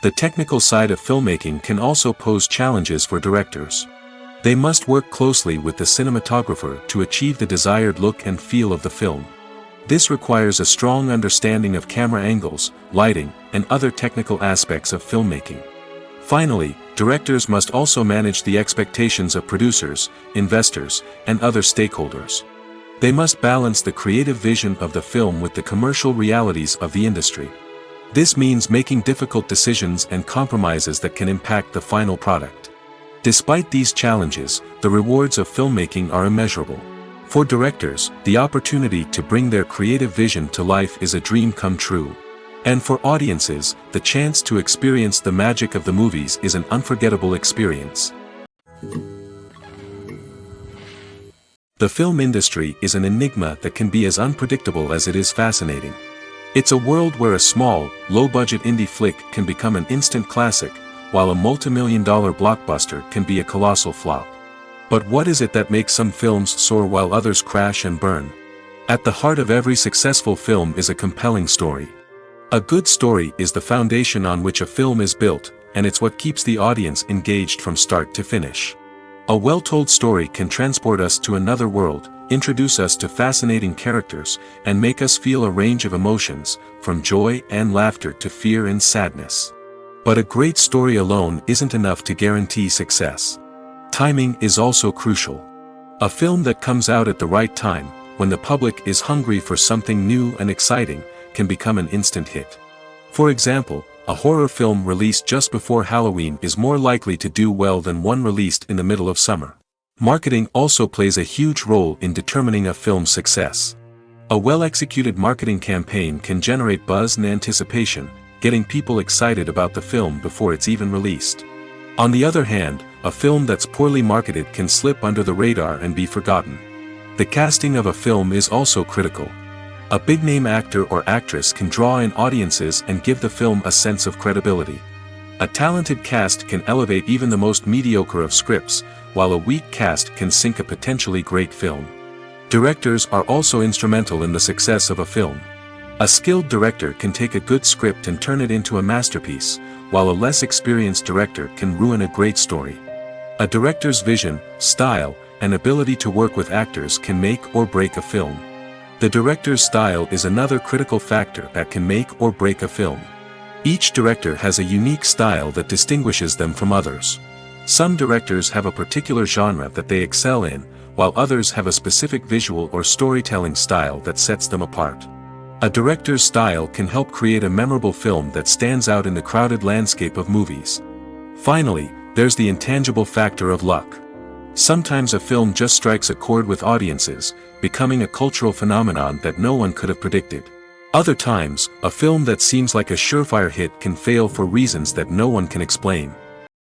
The technical side of filmmaking can also pose challenges for directors. They must work closely with the cinematographer to achieve the desired look and feel of the film. This requires a strong understanding of camera angles, lighting, and other technical aspects of filmmaking. Finally, directors must also manage the expectations of producers, investors, and other stakeholders. They must balance the creative vision of the film with the commercial realities of the industry. This means making difficult decisions and compromises that can impact the final product. Despite these challenges, the rewards of filmmaking are immeasurable. For directors, the opportunity to bring their creative vision to life is a dream come true. And for audiences, the chance to experience the magic of the movies is an unforgettable experience. The film industry is an enigma that can be as unpredictable as it is fascinating. It's a world where a small, low-budget indie flick can become an instant classic, while a multi-million-dollar blockbuster can be a colossal flop. But what is it that makes some films soar while others crash and burn? At the heart of every successful film is a compelling story. A good story is the foundation on which a film is built, and it's what keeps the audience engaged from start to finish. A well-told story can transport us to another world, introduce us to fascinating characters, and make us feel a range of emotions, from joy and laughter to fear and sadness. But a great story alone isn't enough to guarantee success. Timing is also crucial. A film that comes out at the right time, when the public is hungry for something new and exciting, can become an instant hit. For example, a horror film released just before Halloween is more likely to do well than one released in the middle of summer. Marketing also plays a huge role in determining a film's success. A well-executed marketing campaign can generate buzz and anticipation, getting people excited about the film before it's even released. On the other hand, a film that's poorly marketed can slip under the radar and be forgotten. The casting of a film is also critical. A big-name actor or actress can draw in audiences and give the film a sense of credibility. A talented cast can elevate even the most mediocre of scripts, while a weak cast can sink a potentially great film. Directors are also instrumental in the success of a film. A skilled director can take a good script and turn it into a masterpiece, while a less experienced director can ruin a great story. A director's vision, style, and ability to work with actors can make or break a film. The director's style is another critical factor that can make or break a film. Each director has a unique style that distinguishes them from others. Some directors have a particular genre that they excel in, while others have a specific visual or storytelling style that sets them apart. A director's style can help create a memorable film that stands out in the crowded landscape of movies. Finally, there's the intangible factor of luck. Sometimes a film just strikes a chord with audiences, becoming a cultural phenomenon that no one could have predicted. Other times, a film that seems like a surefire hit can fail for reasons that no one can explain.